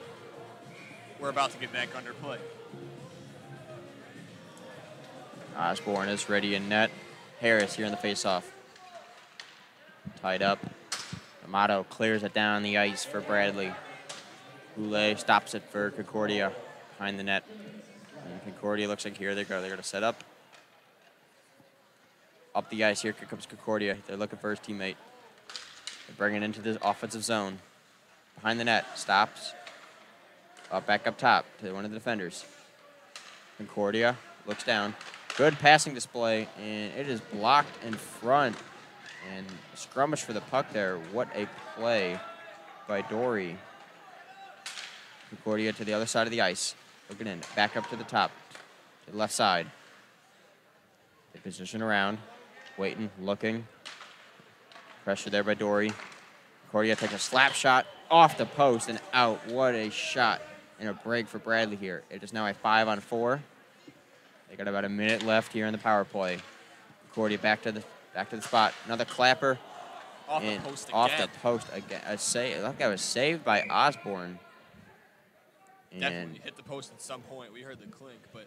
we're about to get back under play. Osborne is ready in net. Harris here in the face-off. Tied up. Amato clears it down the ice for Bradley. Houlet stops it for Concordia behind the net. And Concordia looks like here they go. They're going to set up. Up the ice here comes Concordia. They're looking for his teammate. They bring it into the offensive zone. Behind the net. Stops. Back up top to one of the defenders. Concordia looks down. Good passing display, and it is blocked in front. And skirmish for the puck there. What a play by Dory. Concordia to the other side of the ice. Looking in. Back up to the top. To the left side. They position around. Waiting. Looking. Pressure there by Dory. Concordia takes a slap shot off the post and out. What a shot and a break for Bradley here. It is now a 5-on-4. They got about a minute left here in the power play. Concordia back to the spot. Another clapper. Off the post again. Off the post again. That guy was saved by Osborne. And definitely hit the post at some point. We heard the clink, but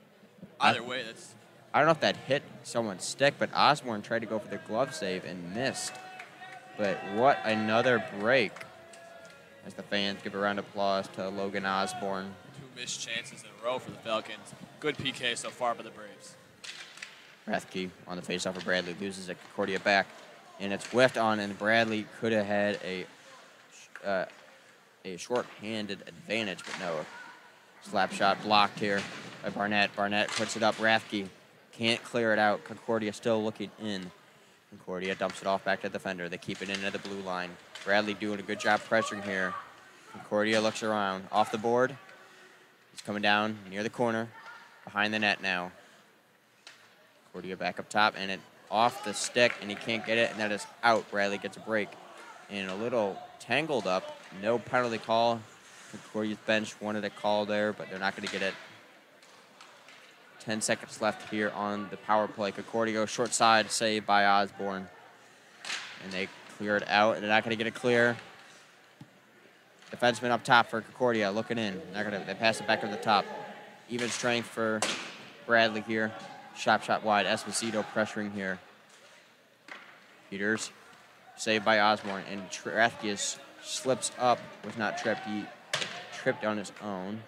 either way, that's... I don't know if that hit someone's stick, but Osborne tried to go for the glove save and missed. But what another break. As the fans give a round of applause to Logan Osborne. 2 missed chances in a row for the Falcons. Good PK so far by the Braves. Rathke on the faceoff for Bradley loses it. Concordia back, and it's whiffed on, and Bradley could have had a short-handed advantage, but no. Slap shot blocked here by Barnett. Barnett puts it up. Rathke can't clear it out. Concordia still looking in. Concordia dumps it off back to the defender. They keep it into the blue line. Bradley doing a good job pressuring here. Concordia looks around. Off the board. He's coming down near the corner. Behind the net now. Concordia back up top, and it off the stick, and he can't get it, and that is out. Bradley gets a break. And a little tangled up. No penalty call. Concordia's bench wanted a call there, but they're not going to get it. 10 seconds left here on the power play. Concordia goes short side, saved by Osborne. And they clear it out. They're not going to get it clear. Defenseman up top for Concordia, looking in. They pass it back to the top. Even strength for Bradley here. Shot wide. Esposito pressuring here. Peters, saved by Osborne. And Trathkius slips up, was not tripped. He tripped on his own.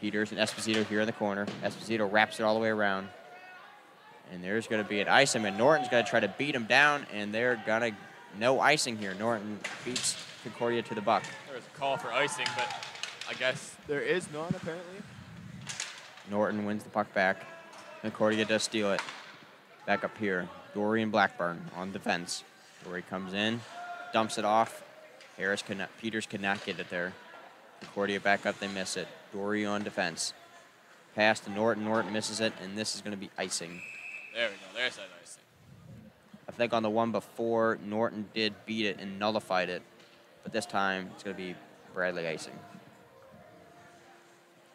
Peters and Esposito here in the corner. Esposito wraps it all the way around. And there's going to be an icing, and Norton's going to try to beat him down, and they're going to, no icing here. Norton beats Concordia to the buck. There was a call for icing, but I guess there is none, apparently. Norton wins the puck back. Concordia does steal it. Back up here. Dory and Blackburn on defense. Dory comes in, dumps it off. Peters could not get it there. Concordia back up, they miss it. Dory on defense. Pass to Norton. Norton misses it, and this is going to be icing. There we go. There's that icing. I think on the one before, Norton did beat it and nullified it. But this time, it's going to be Bradley icing.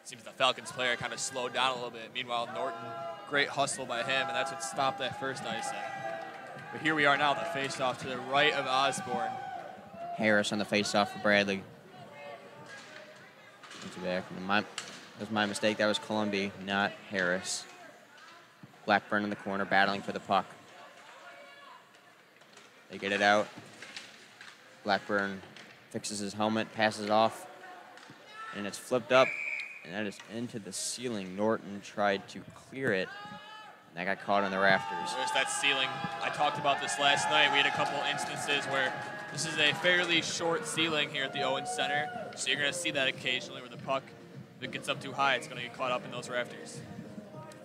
Seems the Falcons player kind of slowed down a little bit. Meanwhile, Norton, great hustle by him, and that's what stopped that first icing. But here we are now, the face-off to the right of Osborne. Harris on the face-off for Bradley. Back. That was my mistake. That was Columbia, not Harris. Blackburn in the corner, battling for the puck. They get it out. Blackburn fixes his helmet, passes it off, and it's flipped up, and that is into the ceiling. Norton tried to clear it, and that got caught on the rafters. There's that ceiling. I talked about this last night. We had a couple instances where this is a fairly short ceiling here at the Owens Center, so you're going to see that occasionally where the puck, if it gets up too high, it's going to get caught up in those rafters.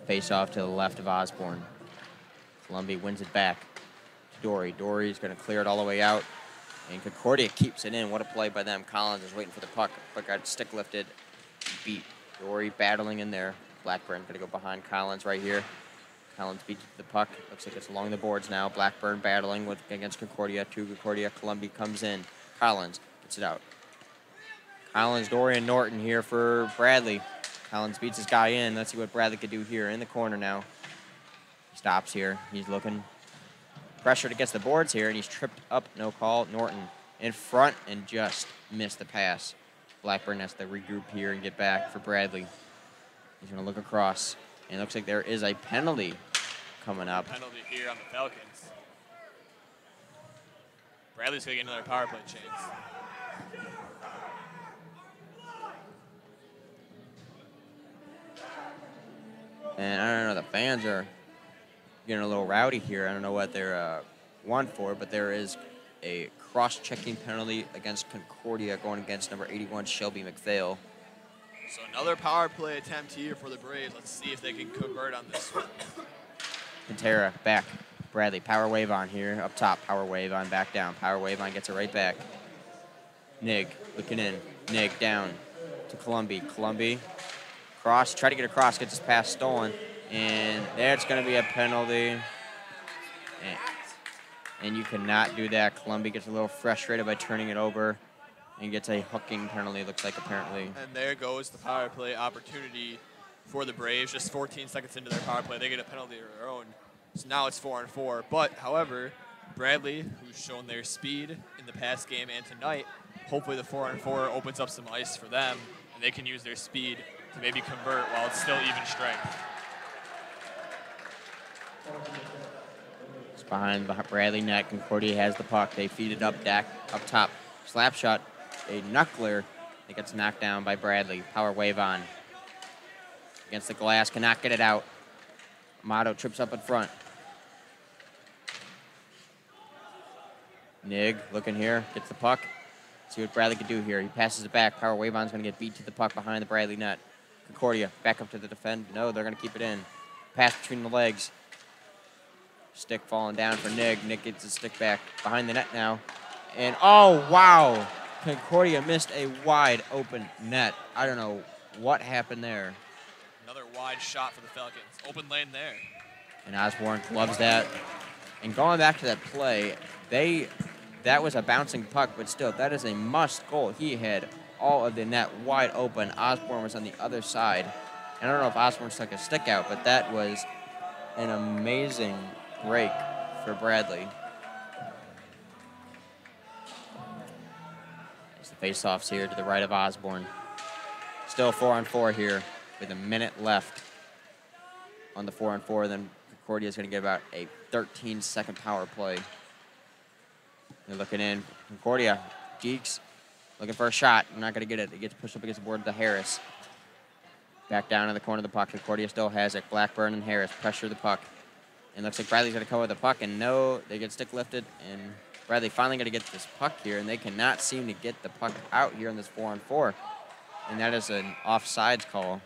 Face off to the left of Osborne. Columbia wins it back to Dory. Dory's going to clear it all the way out, and Concordia keeps it in. What a play by them. Collins is waiting for the puck. Puck got stick lifted, beat. Dory battling in there. Blackburn going to go behind Collins right here. Collins beats the puck. Looks like it's along the boards now. Blackburn battling against Concordia. To Concordia. Columbia comes in. Collins gets it out. Collins, Dory, and Norton here for Bradley. Collins beats his guy in. Let's see what Bradley could do here in the corner now. He stops here. He's looking. Pressured against the boards here, and he's tripped up. No call. Norton in front and just missed the pass. Blackburn has to regroup here and get back for Bradley. He's going to look across. And it looks like there is a penalty coming up. Penalty here on the Falcons. Bradley's going to get another power play chance. And I don't know, the fans are getting a little rowdy here. I don't know what they're want for, but there is a cross-checking penalty against Concordia going against number 81, Shelby McPhail. So another power play attempt here for the Braves. Let's see if they can convert on this one. Pantera back. Bradley, power wave on here. Up top, power wave on, back down. Power wave on, gets it right back. Nig looking in. Nig down to Columbia. Columbia, cross, try to get across, gets his pass stolen. And there's going to be a penalty. And you cannot do that. Columbia gets a little frustrated by turning it over and gets a hooking penalty, looks like, apparently. And there goes the power play opportunity for the Braves. Just 14 seconds into their power play, they get a penalty of their own. So now it's 4-4. But, however, Bradley, who's shown their speed in the past game and tonight, hopefully the 4-4 opens up some ice for them, and they can use their speed to maybe convert while it's still even strength. It's behind Bradley net. Concordia has the puck. They feed it up top. Slap shot. A knuckler that gets knocked down by Bradley. Power wave on. Against the glass. Cannot get it out. Amato trips up in front. Nig looking here. Gets the puck. See what Bradley can do here. He passes it back. Power wave on's going to get beat to the puck behind the Bradley net. Concordia back up to the defend. No, they're going to keep it in. Pass between the legs. Stick falling down for Nig. Nig gets his stick back behind the net now. And, oh, wow. Concordia missed a wide open net. I don't know what happened there. Another wide shot for the Falcons. Open lane there. And Osborne loves that. And going back to that play, they that was a bouncing puck, but still, that is a must goal. He had all of the net wide open. Osborne was on the other side. And I don't know if Osborne took a stick out, but that was an amazing break for Bradley. As the face-offs here to the right of Osborne. Still 4-on-4 here with a minute left on the 4-on-4. Then Concordia is going to get about a 13-second power play. They're looking in. Concordia, Geeks, looking for a shot. Not going to get it. It gets pushed up against the board to Harris. Back down in the corner of the puck. Concordia still has it. Blackburn and Harris pressure the puck. And looks like Bradley's going to cover the puck. And no, they get stick lifted. And Bradley finally going to get this puck here. And they cannot seem to get the puck out here in this 4-on-4. And that is an offsides call.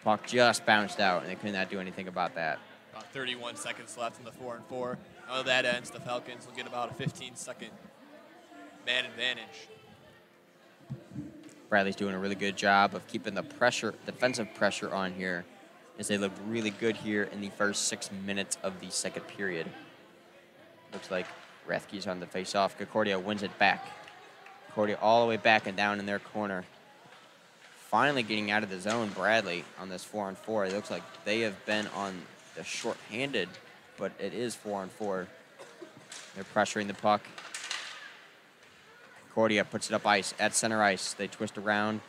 Puck just bounced out, and they could not do anything about that. About 31 seconds left in the 4-on-4. How that ends, the Falcons will get about a 15-second man advantage. Bradley's doing a really good job of keeping the pressure, defensive pressure on here, as they looked really good here in the first 6 minutes of the second period. Looks like Rathke's on the face-off. Concordia wins it back. Concordia all the way back and down in their corner. Finally getting out of the zone, Bradley, on this 4-on-4. It looks like they have been on the short-handed, but it is 4-on-4. They're pressuring the puck. Concordia puts it up ice, at center ice. They twist around,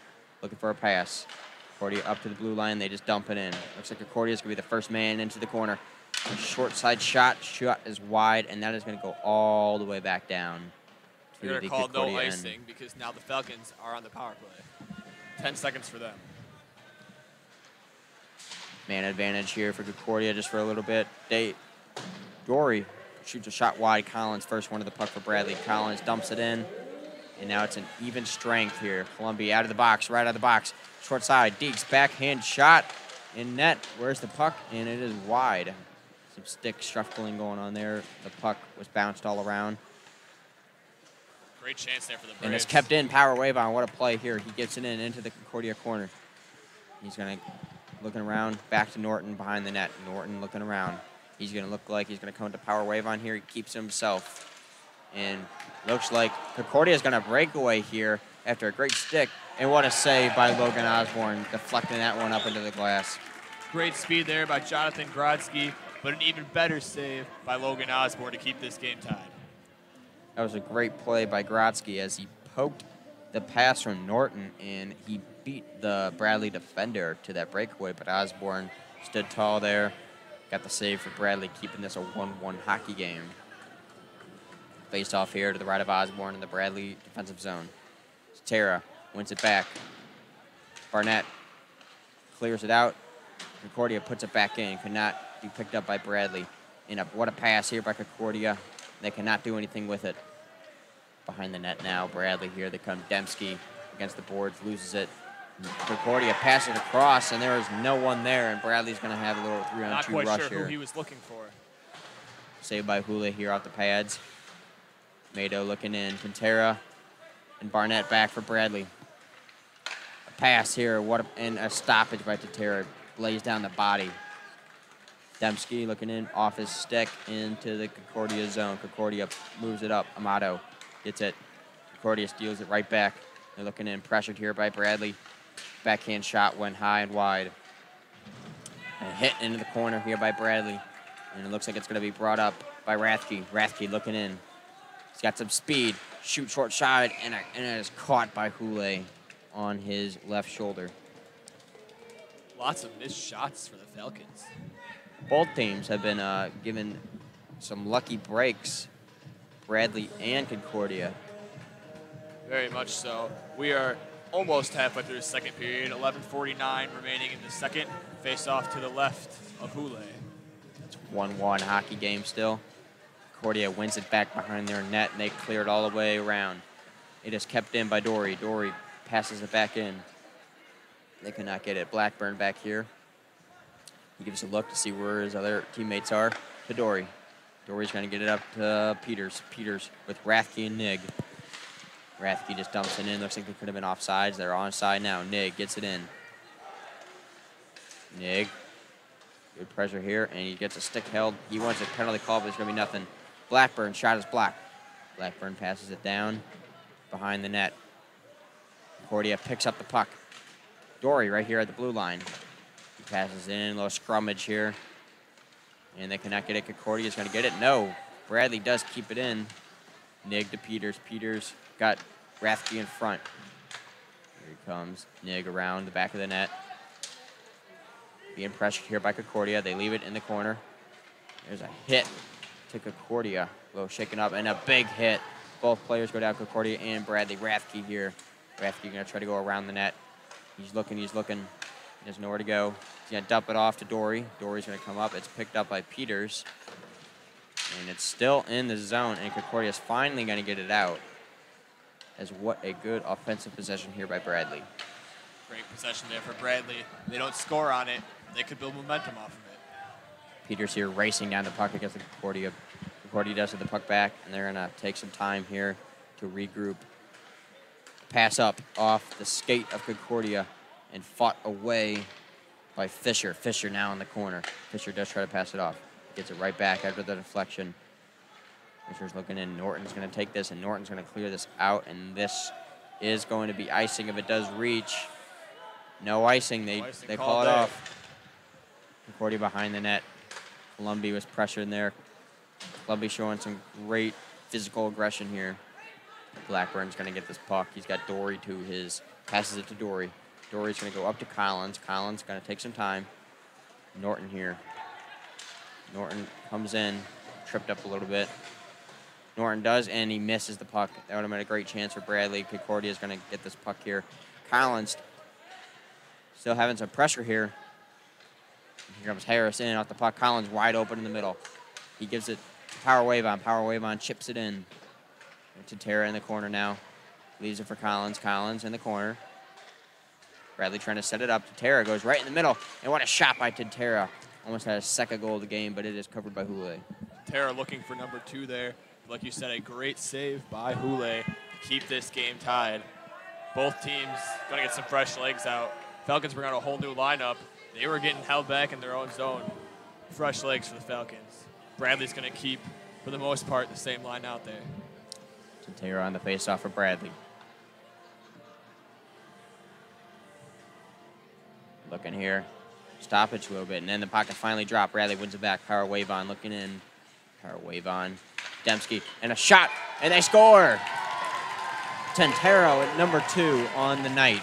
looking for a pass. Concordia up to the blue line. They just dump it in. Looks like Concordia's going to be the first man into the corner. A short side shot. Shot is wide, and that is going to go all the way back down. They're going to call no icing because now the Falcons are on the power play. 10 seconds for them. Man advantage here for Concordia just for a little bit. Dory shoots a shot wide. Collins first one to the puck for Bradley. Collins dumps it in. And now it's an even strength here. Columbia out of the box, right out of the box. Short side, Deeks backhand shot in net. Where's the puck? And it is wide. Some stick shuffling going on there. The puck was bounced all around. Great chance there for the Braves. And it's kept in. Power wave on. What a play here. He gets it in into the Concordia corner. He's going to looking around. Back to Norton behind the net. Norton looking around. He's going to look like he's going to come to power wave on here. He keeps himself. And looks like Concordia is going to break away here after a great stick. And what a save by Logan Osborne, deflecting that one up into the glass. Great speed there by Jonathan Grodzki, but an even better save by Logan Osborne to keep this game tied. That was a great play by Grodzki as he poked the pass from Norton, and he beat the Bradley defender to that breakaway, but Osborne stood tall there, got the save for Bradley, keeping this a 1-1 hockey game. Face off here to the right of Osborne in the Bradley defensive zone. Tara wins it back. Barnett clears it out. Concordia puts it back in. Could not be picked up by Bradley. And what a pass here by Concordia. They cannot do anything with it. Behind the net now, Bradley here. They come Dembski against the boards, loses it. Concordia passes it across, and there is no one there, and Bradley's going to have a little 3-on-2 rush here. Not quite sure who he was looking for. Saved by Hule here off the pads. Mado looking in. Pantera and Barnett back for Bradley. A pass here, and a stoppage by Pantera. Lays down the body. Dembski looking in off his stick into the Concordia zone. Concordia moves it up. Amato gets it. Concordia steals it right back. They're looking in, pressured here by Bradley. Backhand shot went high and wide. And hit into the corner here by Bradley. And it looks like it's going to be brought up by Rathke. Rathke looking in. He's got some speed. Shoot short side, and it is caught by Hule on his left shoulder. Lots of missed shots for the Falcons. Both teams have been given some lucky breaks, Bradley and Concordia. Very much so. We are almost halfway through the second period. 11:49 remaining in the second. Face off to the left of Hule. It's 1-1 hockey game still. Concordia wins it back behind their net, and they clear it all the way around. It is kept in by Dory. Dory passes it back in. They cannot get it. Blackburn back here. He gives a look to see where his other teammates are. To Dory. Dory's going to get it up to Peters. Peters with Rathke and Nig. Rathke just dumps it in. Looks like they could have been offsides. They're onside now. Nig gets it in. Nig. Good pressure here, and he gets a stick held. He wants a penalty call, but it's going to be nothing. Blackburn shot is blocked. Blackburn passes it down behind the net. Concordia picks up the puck. Dory right here at the blue line. He passes in, a little scrummage here. And they cannot get it. Concordia's going to get it. No. Bradley does keep it in. Nig to Peters. Peters got Rathke in front. Here he comes. Nig around the back of the net. Being pressured here by Concordia. They leave it in the corner. There's a hit to Concordia. A little shaken up and a big hit. Both players go down, Concordia and Bradley. Rathke here. Rathke going to try to go around the net. He's looking. He doesn't know where to go. He's going to dump it off to Dory. Dory's going to come up. It's picked up by Peters. And it's still in the zone, and Concordia's finally going to get it out. As what a good offensive possession here by Bradley. Great possession there for Bradley. They don't score on it. They could build momentum off of it. Peters here racing down the puck against the Concordia. Concordia does have the puck back, and they're going to take some time here to regroup. Pass up off the skate of Concordia and fought away by Fisher. Fisher now in the corner. Fisher does try to pass it off. Gets it right back after the deflection. Fisher's looking in. Norton's going to take this, and Norton's going to clear this out, and this is going to be icing if it does reach. No icing. They call it off. Concordia behind the net. Columbia was pressured in there. Columbia showing some great physical aggression here. Blackburn's going to get this puck. He's got Dory to his, passes it to Dory. Dory's going to go up to Collins. Collins going to take some time. Norton here. Norton comes in, tripped up a little bit. Norton does, and he misses the puck. That would have been a great chance for Bradley. Concordia is going to get this puck here. Collins still having some pressure here. Here comes Harris in off the puck. Collins wide open in the middle. He gives it power wave on. Power wave on, chips it in. To Tara in the corner now. Leaves it for Collins. Collins in the corner. Bradley trying to set it up. Tara goes right in the middle. And what a shot by Tara. Almost had a second goal of the game, but it is covered by Houle. Tara looking for number 2 there. Like you said, a great save by Houle to keep this game tied. Both teams going to get some fresh legs out. Falcons bring out a whole new lineup. They were getting held back in their own zone. Fresh legs for the Falcons. Bradley's going to keep, for the most part, the same line out there. Tara on the face-off for Bradley. Looking here. Stoppage a little bit, and then the pocket finally dropped. Bradley wins it back. Power wave on, looking in. Power wave on. Dembski, and a shot, and they score! Tantero at number 2 on the night.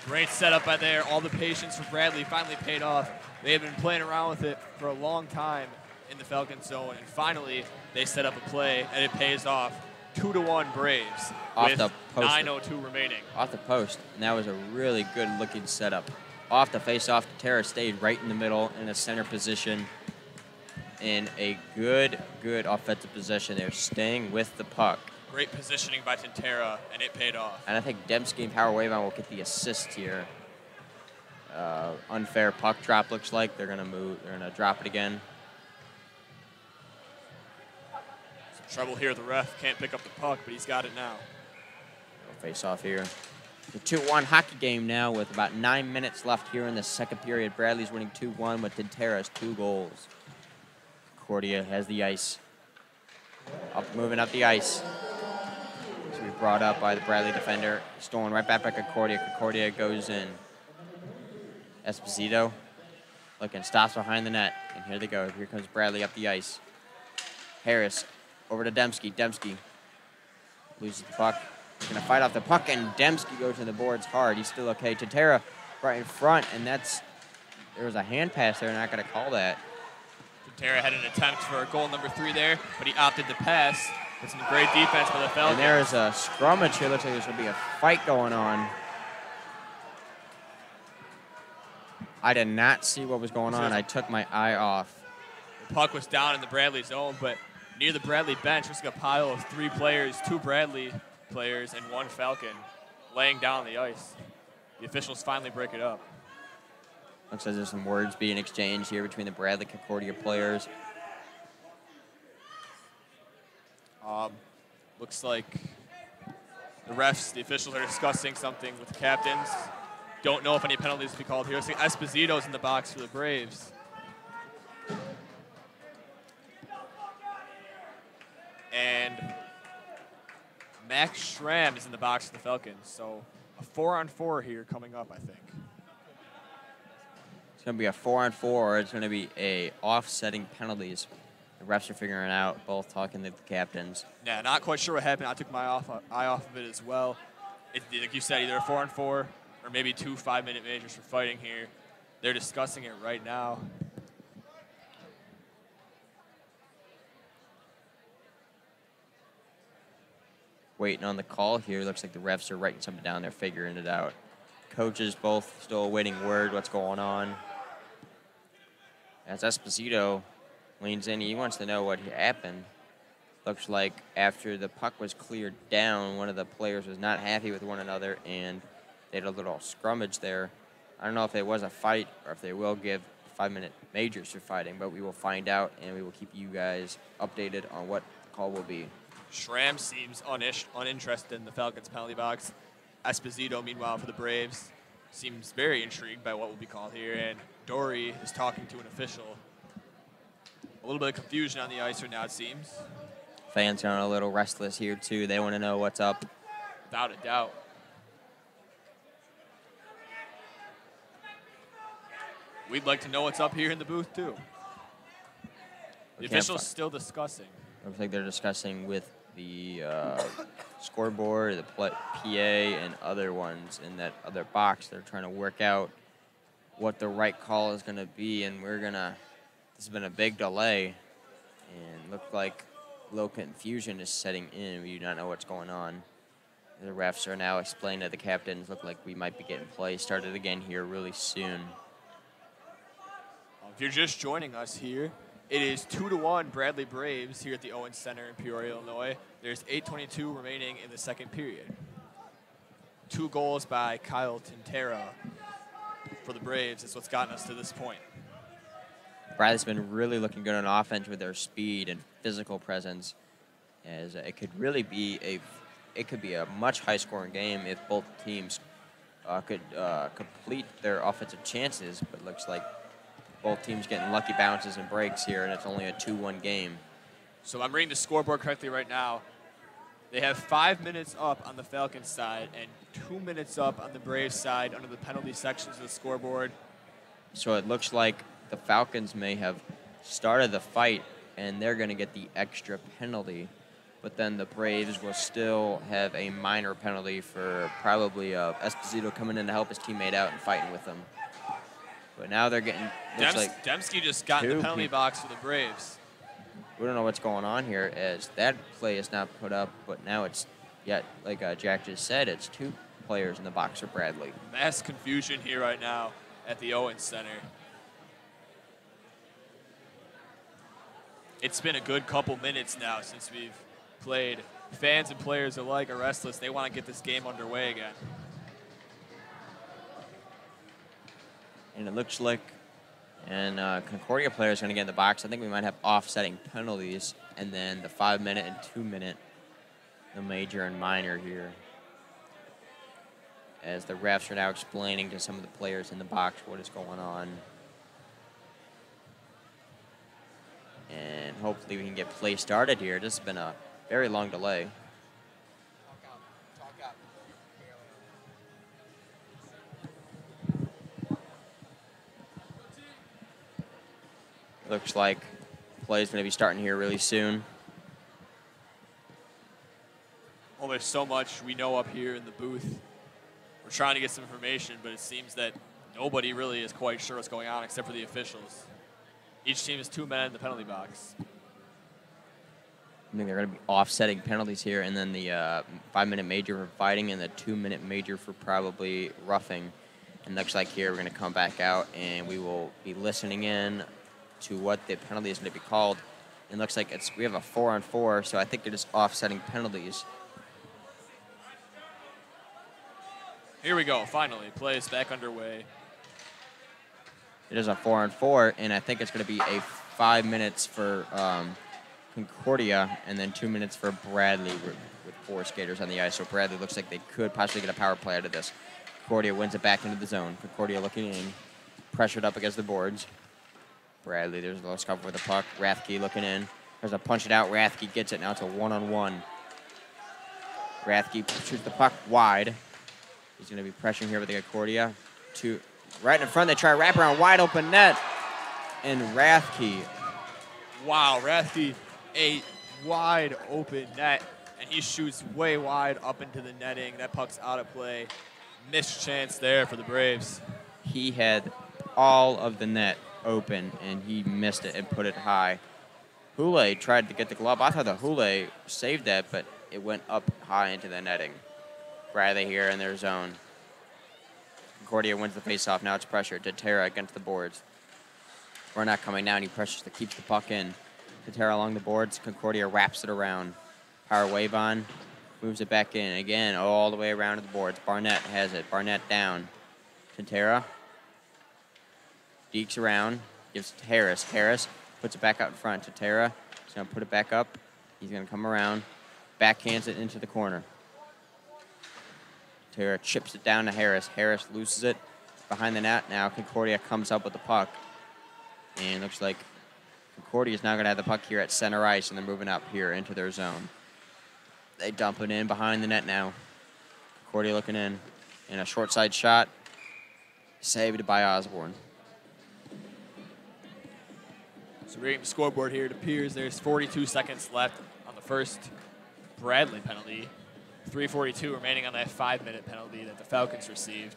Great setup by there. All the patience for Bradley finally paid off. They have been playing around with it for a long time in the Falcons zone, and finally they set up a play, and it pays off. 2-1 Braves Off with the post. 9:02 remaining. Off the post, and that was a really good-looking setup. Off the face-off, Tara stayed right in the middle in a center position. In a good offensive possession. They're staying with the puck. Great positioning by Tantera, and it paid off. And I think Dembski and Power Wave on will get the assist here. Unfair puck drop looks like. They're gonna move. They're gonna drop it again. Some trouble here. The ref can't pick up the puck, but he's got it now. Face off here. The 2-1 hockey game now with about 9 minutes left here in the second period. Bradley's winning 2-1 with Tantera's 2 goals. Concordia has the ice. Moving up the ice. So we brought up by the Bradley defender. Stolen right back by Concordia. Concordia goes in. Esposito looking, stops behind the net. And here they go. Here comes Bradley up the ice. Harris over to Dembski. Dembski loses the puck. He's going to fight off the puck, and Dembski goes to the boards hard. He's still okay. Tantera right in front, and there was a hand pass there, and I'm not going to call that. Tantera had an attempt for goal number 3 there, but he opted to pass. With some great defense by the Falcons. And there's a scrummage here. Looks like there's going to be a fight going on. I did not see what was going on. I took my eye off. The puck was down in the Bradley zone, but near the Bradley bench, there's like a pile of 3 players, 2 Bradley players and 1 Falcon laying down the ice. The officials finally break it up. Looks like there's some words being exchanged here between the Bradley Concordia players. Looks like the refs, the officials are discussing something with the captains. Don't know if any penalties will be called here. So Esposito's in the box for the Braves. And Max Schramm is in the box for the Falcons. So a 4-on-4 here coming up, I think. It's going to be a 4-on-4, or it's going to be a offsetting penalties. The refs are figuring it out, both talking to the captains. Yeah, not quite sure what happened. I took my eye off of it as well. Like you said, either a 4-on-4 or maybe 2 5-minute majors for fighting here. They're discussing it right now. Waiting on the call here. Looks like the refs are writing something down. They're figuring it out. Coaches both still awaiting word what's going on. As Esposito leans in, he wants to know what happened. Looks like after the puck was cleared down, one of the players was not happy with one another, and they had a little scrummage there. I don't know if it was a fight or if they will give 5-minute majors for fighting, but we will find out, and we will keep you guys updated on what the call will be. Schramm seems uninterested in the Falcons penalty box. Esposito, meanwhile, for the Braves, seems very intrigued by what will be called here, and Dory is talking to an official. A little bit of confusion on the ice right now, it seems. Fans are a little restless here, too. They want to know what's up. Without a doubt. We'd like to know what's up here in the booth, too. The officials still discussing. Looks like they're discussing with the scoreboard, the PA, and other ones in that other box. They're trying to work out what the right call is going to be, and this has been a big delay, and looked like low confusion is setting in. We do not know what's going on. The refs are now explaining to the captains, look like we might be getting play started again here really soon. If you're just joining us here, it is 2-1 Bradley Braves here at the Owens Center in Peoria, Illinois. There's 8:22 remaining in the second period. 2 goals by Kyle Tintera for the Braves is what's gotten us to this point. Bradley's been really looking good on offense with their speed and physical presence, as it could really be a much high-scoring game if both teams could complete their offensive chances. But it looks like both teams getting lucky bounces and breaks here, and it's only a 2-1 game. So I'm reading the scoreboard correctly right now. They have 5 minutes up on the Falcons side and 2 minutes up on the Braves side under the penalty sections of the scoreboard. So it looks like the Falcons may have started the fight, and they're going to get the extra penalty. But then the Braves will still have a minor penalty for probably Esposito coming in to help his teammate out and fighting with them. But now they're getting... Dembski just got in the penalty box for the Braves. We don't know what's going on here, as that play is not put up, but now it's yet, like Jack just said, it's 2 players in the box for Bradley. Mass confusion here right now at the Owens Center. It's been a good couple minutes now since we've played. Fans and players alike are restless. They want to get this game underway again. And it looks like Concordia players are going to get in the box. I think we might have offsetting penalties, and then the 5-minute and 2-minute, the major and minor here. As the refs are now explaining to some of the players in the box what is going on. And hopefully we can get play started here. This has been a very long delay. Talk up. Looks like play is going to be starting here really soon. Well, there's so much we know up here in the booth. We're trying to get some information, but it seems that nobody really is quite sure what's going on except for the officials. Each team is 2 men in the penalty box. I think they're going to be offsetting penalties here, and then the 5-minute major for fighting and the 2-minute major for probably roughing. And looks like here we're going to come back out, and we will be listening in to what the penalty is going to be called. And looks like we have a 4-on-4, so I think they're just offsetting penalties. Here we go, finally. Play is back underway. It is a 4-on-4, and I think it's going to be a 5 minutes for Concordia and then 2 minutes for Bradley with 4 skaters on the ice. So Bradley looks like they could possibly get a power play out of this. Concordia wins it back into the zone. Concordia looking in, pressured up against the boards. Bradley, there's a little scuffle with the puck. Rathke looking in. There's a punch it out. Rathke gets it. Now it's a 1-on-1. Rathke shoots the puck wide. He's going to be pressuring here with the Concordia. Right in front, they try to wrap around wide open net. And Rathke. Wow, Rathke, a wide open net, and he shoots way wide up into the netting. That puck's out of play. Missed chance there for the Braves. He had all of the net open, and he missed it and put it high. Hule tried to get the glove. I thought the Hule saved that, but it went up high into the netting. Bradley here in their zone. Concordia wins the faceoff. Now it's pressure. Tatera against the boards. We're not coming down. He pressures keeps the puck in. Tatera along the boards. Concordia wraps it around. Power wave on. Moves it back in. Again, all the way around to the boards. Barnett has it. Barnett down. Tatera. Deeks around. Gives it to Harris. Harris puts it back out in front. Tatera. He's going to put it back up. He's going to come around. Backhands it into the corner. Tatera chips it down to Harris. Harris loses it behind the net. Now Concordia comes up with the puck. And it looks like Concordia is now going to have the puck here at center ice, and they're moving up here into their zone. They dump it in behind the net now. Concordia looking in. And a short side shot. Saved by Osborne. So reading the scoreboard here, it appears there's 42 seconds left on the first Bradley penalty. 3:42 remaining on that 5-minute penalty that the Falcons received.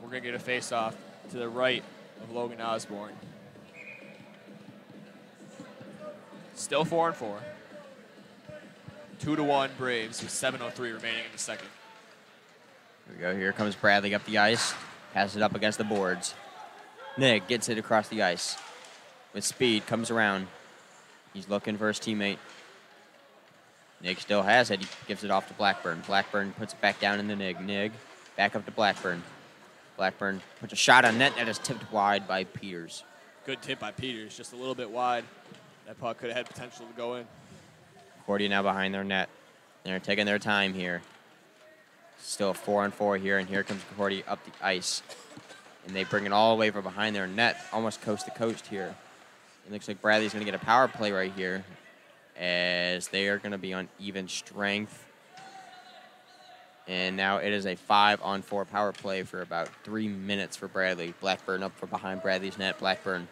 We're going to get a face-off to the right of Logan Osborne. Still 4-4. 2-1 Braves with 7:03 remaining in the second. Here we go. Here comes Bradley up the ice. Passes it up against the boards. Nick gets it across the ice. With speed, comes around. He's looking for his teammate. Nick still has it. He gives it off to Blackburn. Blackburn puts it back down in the Nig. Nig back up to Blackburn. Blackburn puts a shot on net that is tipped wide by Peters. Good tip by Peters, just a little bit wide. That puck could have had potential to go in. Concordia now behind their net. They're taking their time here. Still 4-4 here, and here comes Concordia up the ice. And they bring it all the way from behind their net, almost coast to coast here. It looks like Bradley's going to get a power play right here, as they are going to be on even strength. And now it is a 5-on-4 power play for about 3 minutes for Bradley. Blackburn up from behind Bradley's net. Blackburn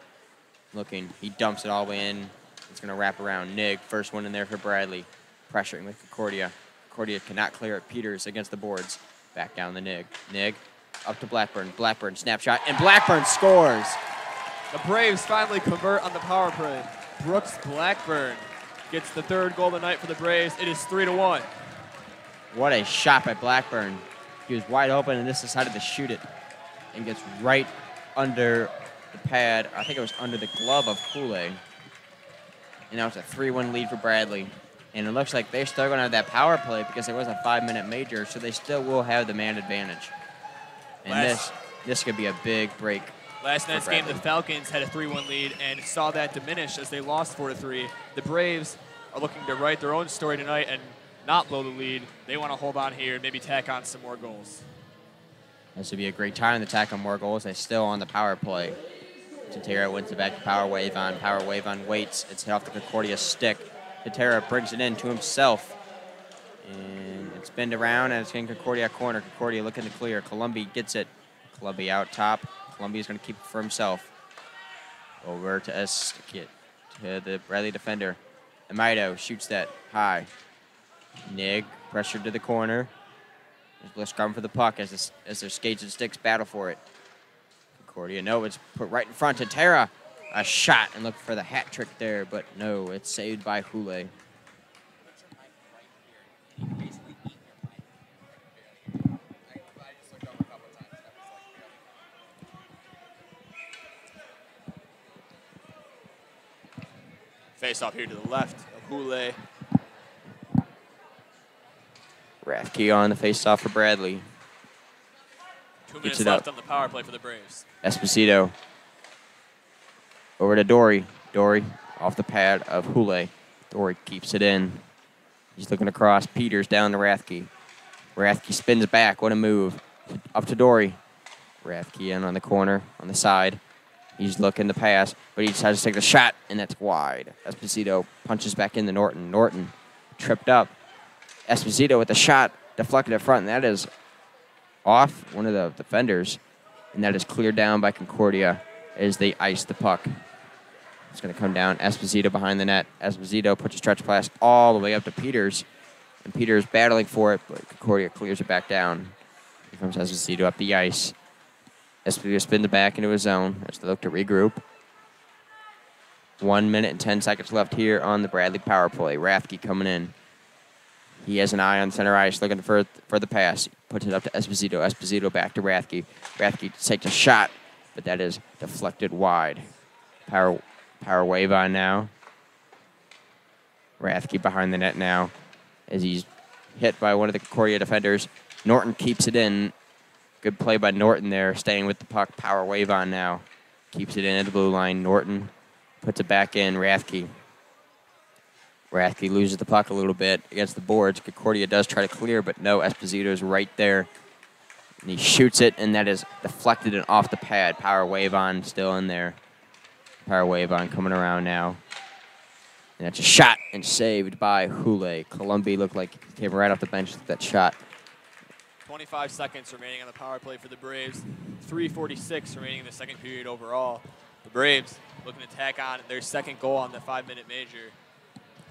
looking. He dumps it all the way in. It's going to wrap around. Nig, first one in there for Bradley. Pressuring with Concordia. Concordia cannot clear it. Peters against the boards. Back down the Nig. Nig up to Blackburn. Blackburn snapshot, and Blackburn scores. The Braves finally convert on the power play. Brooks Blackburn gets the third goal of the night for the Braves. It is 3-1. What a shot by Blackburn. He was wide open and just decided to shoot it and gets right under the pad. I think it was under the glove of Kool-Aid. And now it's a 3-1 lead for Bradley. And it looks like they're still going to have that power play because there was a 5-minute major, so they still will have the man advantage. And this could be a big break. Last night's game, the Falcons had a 3-1 lead and saw that diminish as they lost 4-3. The Braves are looking to write their own story tonight and not blow the lead. They want to hold on here and maybe tack on some more goals. This would be a great time to tack on more goals. They're still on the power play. Tatera wins it back to Power Wave on. Power Wave on waits. It's hit off the Concordia stick. Tatera brings it in to himself. And it's spinned around, and it's getting Concordia corner. Concordia looking to clear. Columbia gets it. Columbia out top. Columbia's going to keep it for himself. Over to to the Bradley defender. Amaido shoots that high. Nig pressured to the corner. There's scrum for the puck as their skates and sticks battle for it. Concordia, no, it's put right in front to Tara. A shot and look for the hat trick there, but no, it's saved by Hule. Face off here to the left of Hule. Rathke on the face-off for Bradley. 2 minutes left on the power play for the Braves. Esposito. Over to Dory. Dory off the pad of Hule. Dory keeps it in. He's looking across. Peters down to Rathke. Rathke spins back. What a move. Up to Dory. Rathke in on the corner, on the side. He's looking to pass, but he decides to take the shot, and that's wide. Esposito punches back into Norton. Norton tripped up. Esposito with the shot, deflected in front, and that is off one of the defenders, and that is cleared down by Concordia as they ice the puck. It's going to come down. Esposito behind the net. Esposito puts a stretch pass all the way up to Peters, and Peters battling for it, but Concordia clears it back down. Here comes Esposito up the ice. Esposito spins it back into his zone as they look to regroup. 1 minute and 10 seconds left here on the Bradley power play. Rathke coming in. He has an eye on center ice, looking for the pass. Puts it up to Esposito. Esposito back to Rathke. Rathke takes a shot, but that is deflected wide. Power wave on now. Rathke behind the net now as he's hit by one of the Concordia defenders. Norton keeps it in. Good play by Norton there, staying with the puck. Power wave on now. Keeps it in at the blue line. Norton puts it back in. Rathke loses the puck a little bit against the boards. Concordia does try to clear, but no, Esposito's right there. And he shoots it, and that is deflected and off the pad. Power wave on still in there. Power wave on coming around now. And that's a shot and saved by Hule. Columbi looked like he came right off the bench with that shot. 25 seconds remaining on the power play for the Braves. 3:46 remaining in the second period overall. The Braves looking to tack on their second goal on the 5-minute major.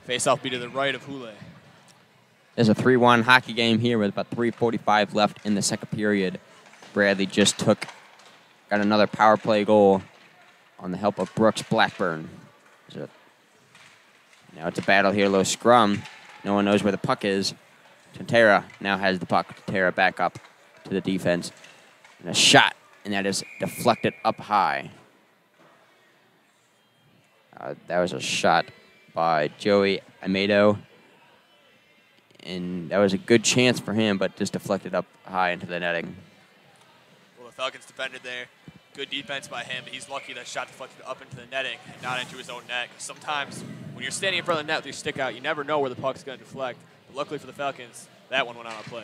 Face-off be to the right of Hule. There's a 3-1 hockey game here with about 3:45 left in the second period. Bradley just got another power play goal on the help of Brooks Blackburn. Now it's a battle here, low scrum. No one knows where the puck is. Tantera now has the puck. Tantera back up to the defense. And a shot, and that is deflected up high. That was a shot by Joey Amado. And that was a good chance for him, but just deflected up high into the netting. Well, the Falcons defended there. Good defense by him, but he's lucky that shot deflected up into the netting and not into his own net. Sometimes when you're standing in front of the net with your stick out, you never know where the puck's going to deflect. But luckily for the Falcons, that one went on a play.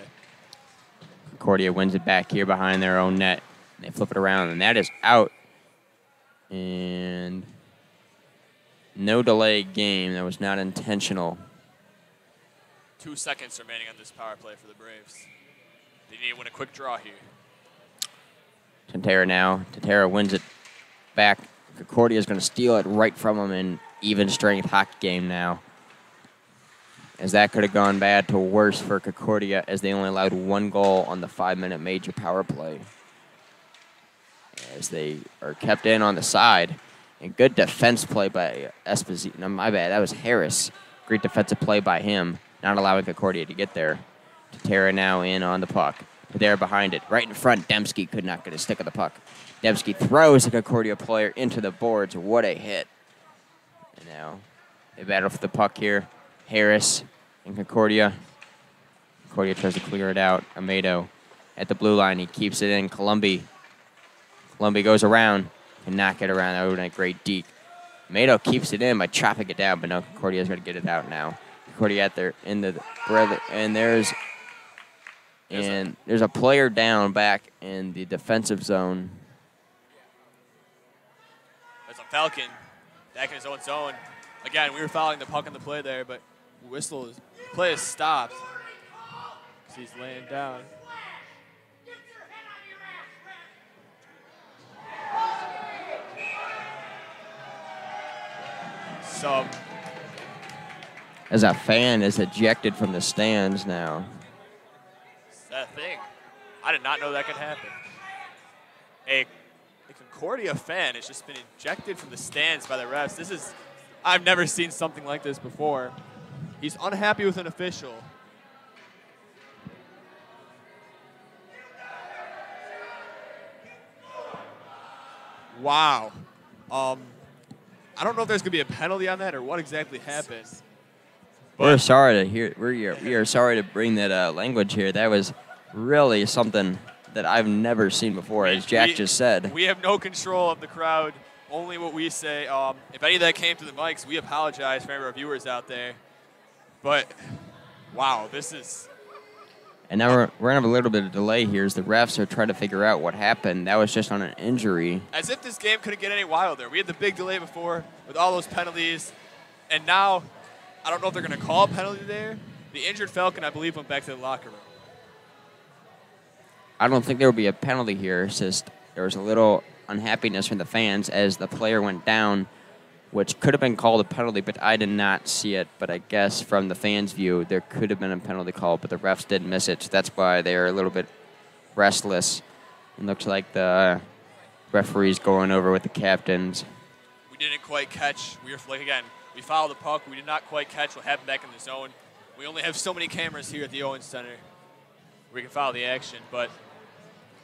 Concordia wins it back here behind their own net. They flip it around, and that is out. And no delay game. That was not intentional. 2 seconds remaining on this power play for the Braves. They need to win a quick draw here. Tantera now. Tantera wins it back. Concordia is going to steal it right from him in even strength hockey game now. As that could have gone bad to worse for Concordia as they only allowed 1 goal on the 5-minute major power play. As they are kept in on the side. And good defense play by Esposito. No, my bad. That was Harris. Great defensive play by him, not allowing Concordia to get there. Tantera now in on the puck. There behind it. Right in front, Dembski could not get a stick of the puck. Dembski throws the Concordia player into the boards. What a hit. And now they battle for the puck here. Harris and Concordia. Concordia tries to clear it out. Amado at the blue line. He keeps it in. Columbi goes around. Cannot get around. That would have been a great deke. Amado keeps it in by chopping it down, but no, Concordia's going to get it out now. Concordia out there in the and there's a player down back in the defensive zone. There's a Falcon back in his own zone. Again, we were following the puck on the play there, but play is stopped. He's laying down. As a fan is ejected from the stands now. That thing. I did not know that could happen. A Concordia fan has just been ejected from the stands by the refs. I've never seen something like this before. He's unhappy with an official. Wow. I don't know if there's going to be a penalty on that or what exactly happened. We're sorry to hear. We are sorry to bring that language here. That was really something that I've never seen before, as Jack just said. We have no control of the crowd, only what we say. If any of that came through the mics, we apologize for any of our viewers out there. But, wow, this is... And now we're going to have a little bit of delay here as the refs are trying to figure out what happened. That was just on an injury. As if this game couldn't get any wilder. We had the big delay before with all those penalties, and now I don't know if they're going to call a penalty there, The injured Falcon, I believe, went back to the locker room. I don't think there will be a penalty here. It's just there was a little unhappiness from the fans as the player went down, which could have been called a penalty, but I did not see it. But I guess from the fans' view, there could have been a penalty call, but the refs did miss it. So that's why they're a little bit restless. It looks like the referee's going over with the captains. We didn't quite catch. We were like, again, we fouled the puck. We did not quite catch what happened back in the zone. We only have so many cameras here at the Owens Center where we can follow the action, but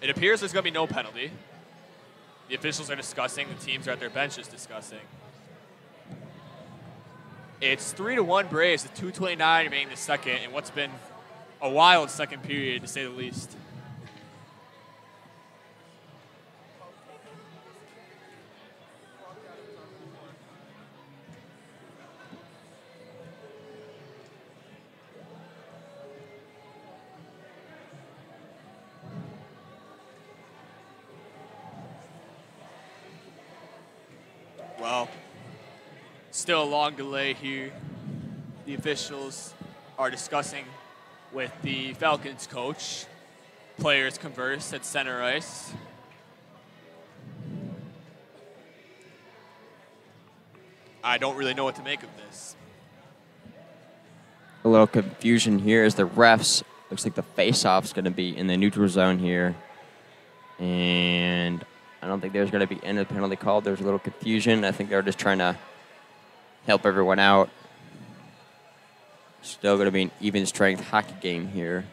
it appears there's going to be no penalty. The officials are discussing. The teams are at their benches discussing. It's 3-1 Braves with 2:29 remaining in the second, and what's been a wild second period, to say the least. Well, still a long delay here. The officials are discussing with the Falcons coach. Players converse at center ice. I don't really know what to make of this. A little confusion here as the refs, looks like the face-off's going to be in the neutral zone here. And I don't think there's going to be any penalty called. There's a little confusion. I think they're just trying to help everyone out. Still going to be an even-strength hockey game here.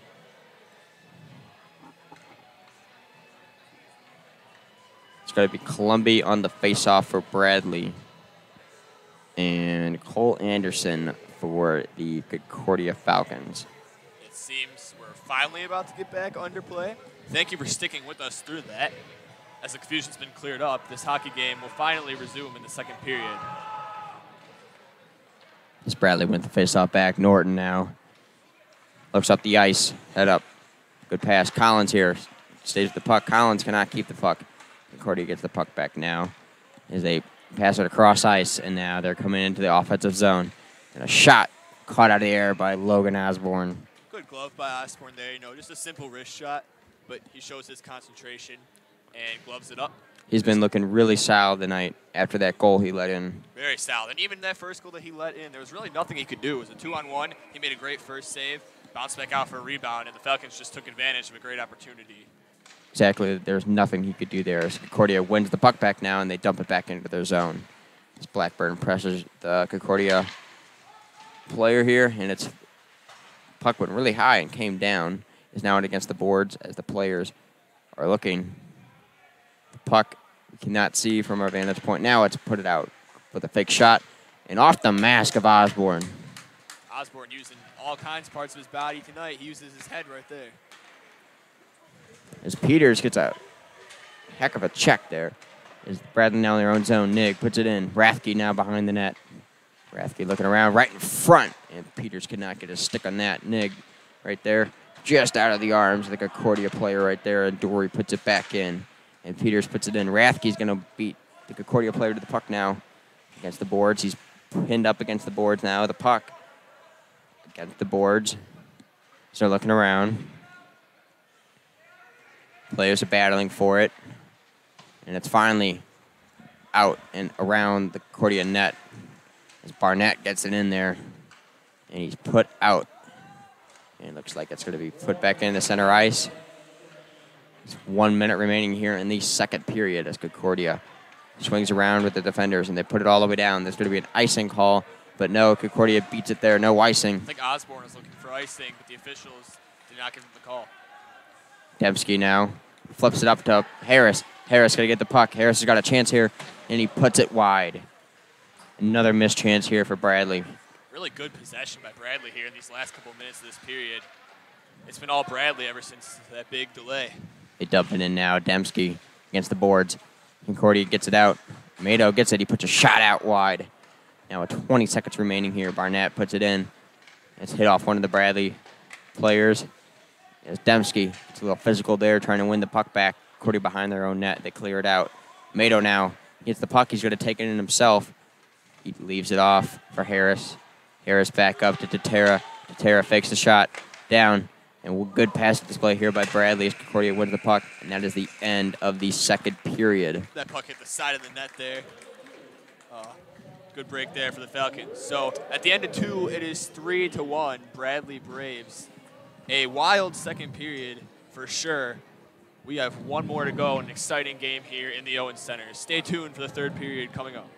It's going to be Columbia on the face-off for Bradley. And Cole Anderson for the Concordia Falcons. It seems we're finally about to get back under play. Thank you for sticking with us through that. As the confusion's been cleared up, this hockey game will finally resume in the second period. As Bradley went the face-off back. Norton now looks up the ice. Head up. Good pass. Collins here. Stays with the puck. Collins cannot keep the puck. Concordia gets the puck back now as they pass it across ice, and now they're coming into the offensive zone. And a shot caught out of the air by Logan Osborne. Good glove by Osborne there. You know, just a simple wrist shot, but he shows his concentration and gloves it up. He's been looking really solid tonight after that goal he let in. Very solid. And even that first goal that he let in, there was really nothing he could do. It was a 2-on-1. He made a great first save, bounced back out for a rebound, and the Falcons just took advantage of a great opportunity. Exactly. There's nothing he could do there. So Concordia wins the puck back now, and they dump it back into their zone. As Blackburn presses the Concordia player here, and its puck went really high and came down. Is now in against the boards as the players are looking. The puck we cannot see from our vantage point. Now it's put it out with a fake shot, and off the mask of Osborne. Osborne using all kinds of parts of his body tonight. He uses his head right there. As Peters gets a heck of a check there. As Bradley now in their own zone. Nig puts it in. Rathke now behind the net. Rathke looking around right in front, and Peters could not get a stick on that. Nig right there, just out of the arms of the Concordia player right there, and Dory puts it back in. And Peters puts it in. Rathke's going to beat the Concordia player to the puck now against the boards. He's pinned up against the boards now. The puck against the boards. So they're looking around. Players are battling for it. And it's finally out and around the Concordia net as Barnett gets it in there. And he's put out. And it looks like it's going to be put back into center ice. There's 1 minute remaining here in the second period as Concordia swings around with the defenders, and they put it all the way down. There's going to be an icing call, but no, Concordia beats it there. No icing. I think Osborne is looking for icing, but the officials did not give him the call. Dembski now flips it up to Harris. Harris going to get the puck. Harris has got a chance here, and he puts it wide. Another missed chance here for Bradley. Really good possession by Bradley here in these last couple of minutes of this period. It's been all Bradley ever since that big delay. They dump it in now. Dembski against the boards. Concordia gets it out. Mado gets it. He puts a shot out wide. Now with 20 seconds remaining here, Barnett puts it in. It's hit off one of the Bradley players. As Dembski, it's a little physical there, trying to win the puck back. Concordia behind their own net. They clear it out. Mado now gets the puck. He's going to take it in himself. He leaves it off for Harris. Harris back up to Tatera. Tara fakes the shot down. And good pass display here by Bradley as Concordia wins the puck. And that is the end of the second period. That puck hit the side of the net there. Good break there for the Falcons. So at the end of 2, it is 3-1, Bradley Braves. A wild second period for sure. We have one more to go, an exciting game here in the Owens Center. Stay tuned for the third period coming up.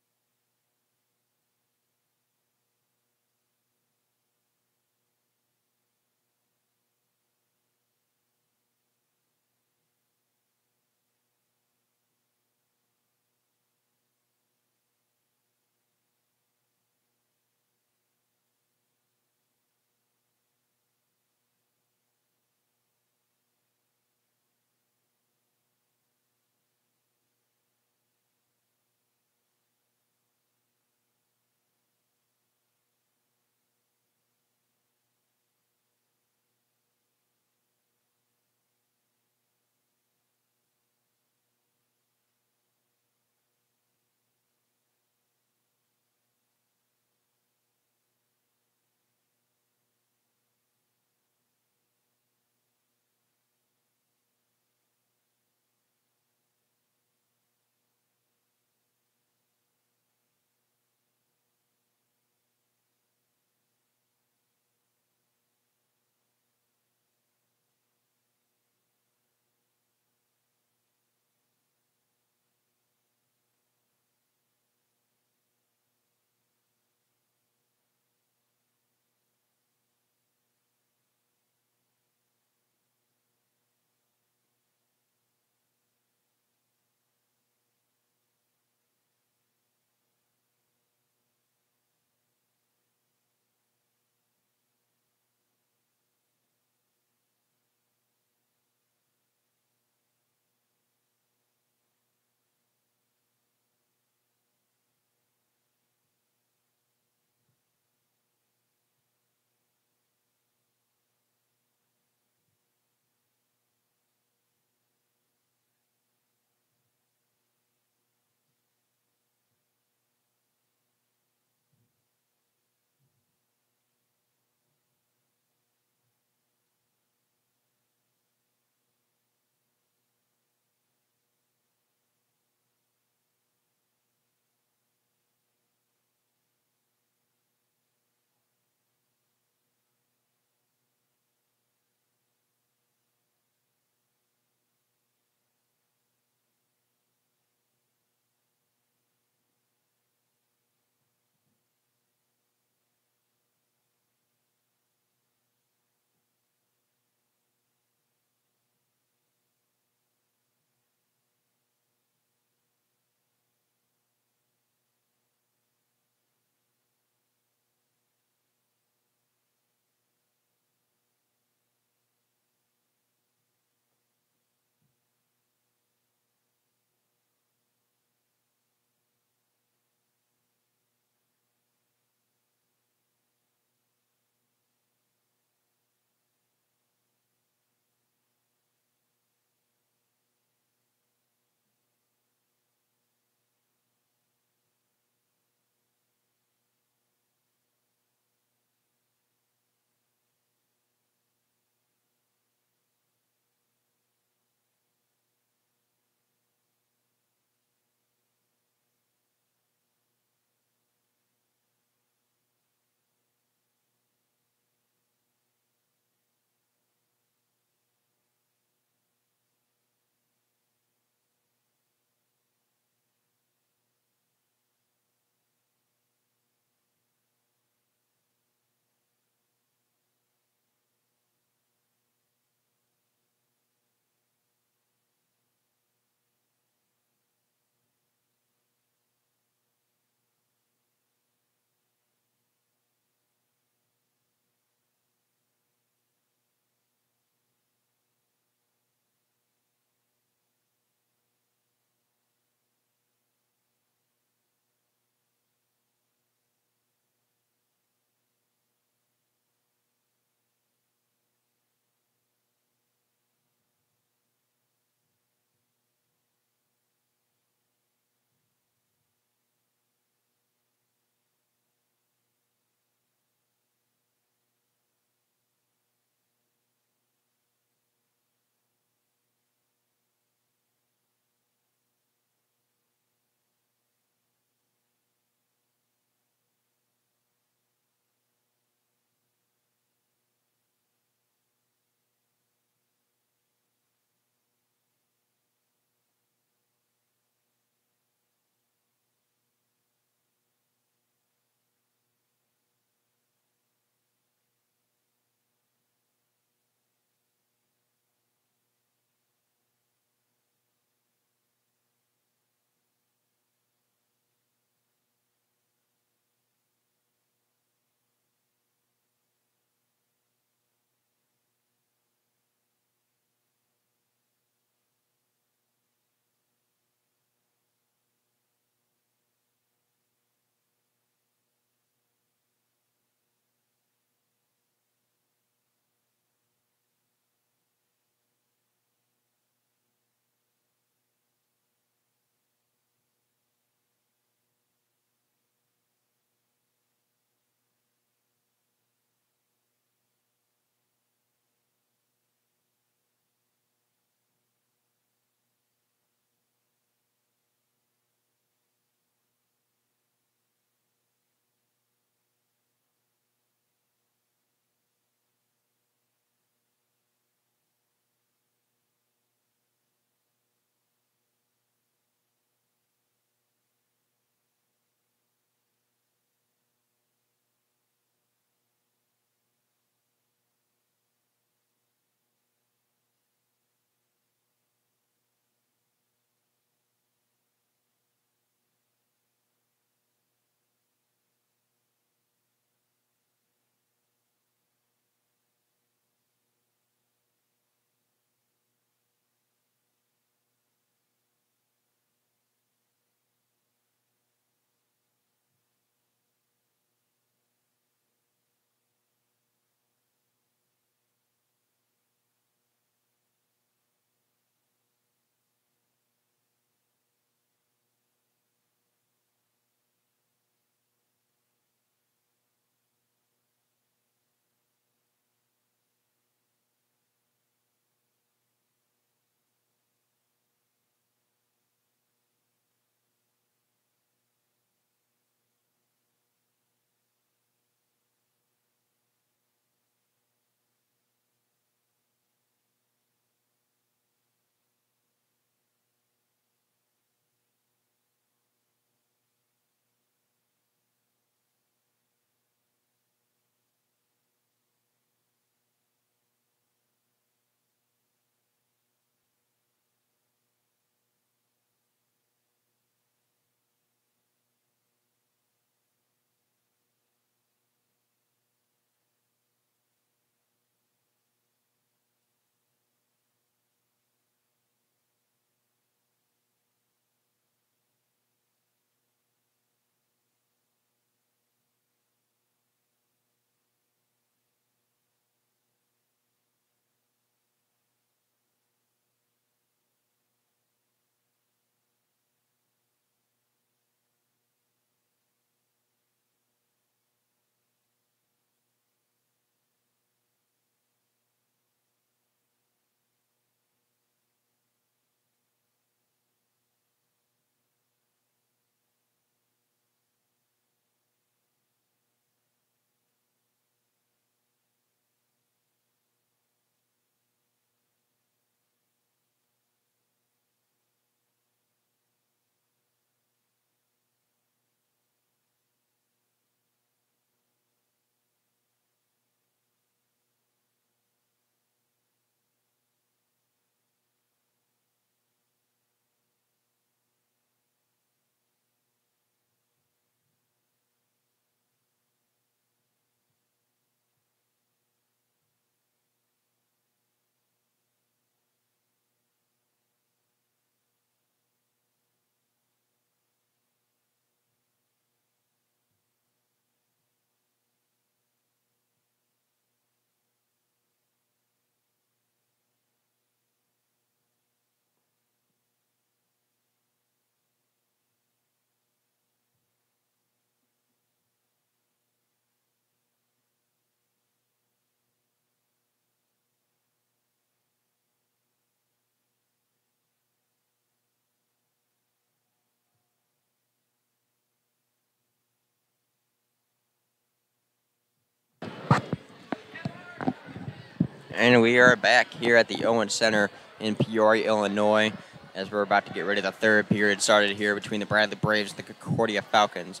And we are back here at the Owens Center in Peoria, Illinois, as we're about to get ready. The third period started here between the Bradley Braves and the Concordia Falcons.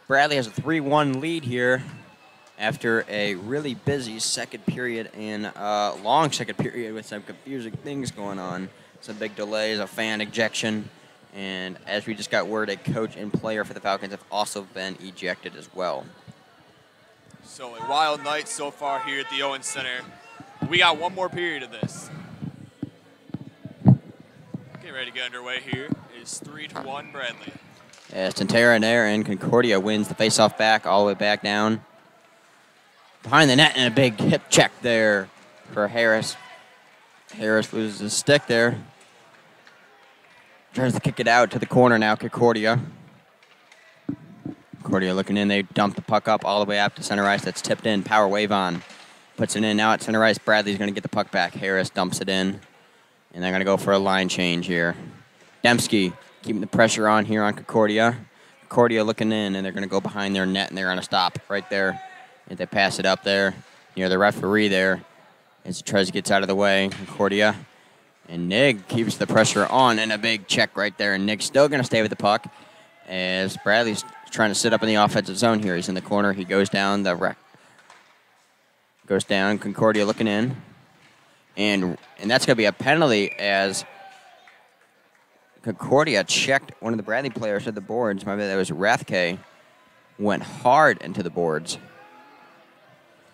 Bradley has a 3-1 lead here after a really busy second period and a long second period with some confusing things going on. Some big delays, a fan ejection, and as we just got word, a coach and player for the Falcons have also been ejected as well. So a wild night so far here at the Owens Center. We got one more period of this. Getting ready to get underway here. It is 3-1 Bradley. As Tantera there and Concordia wins the faceoff back all the way back down. Behind the net and a big hip check there for Harris. Harris loses his stick there. Tries to kick it out to the corner now, Concordia. Concordia looking in. They dump the puck up all the way up to center ice. That's tipped in. Power wave on. Puts it in now at center ice. Bradley's going to get the puck back. Harris dumps it in. And they're going to go for a line change here. Dembski keeping the pressure on here on Concordia. Concordia looking in, and they're going to go behind their net, and they're going to stop right there. And they pass it up there near the referee there as Trez gets out of the way. Concordia. And Nig keeps the pressure on, and a big check right there. And Nig's still going to stay with the puck as Bradley's trying to sit up in the offensive zone here. He's in the corner. He goes down the wreck. Goes down. Concordia looking in. And that's going to be a penalty as Concordia checked one of the Bradley players at the boards. Maybe that was Rathke. Went hard into the boards.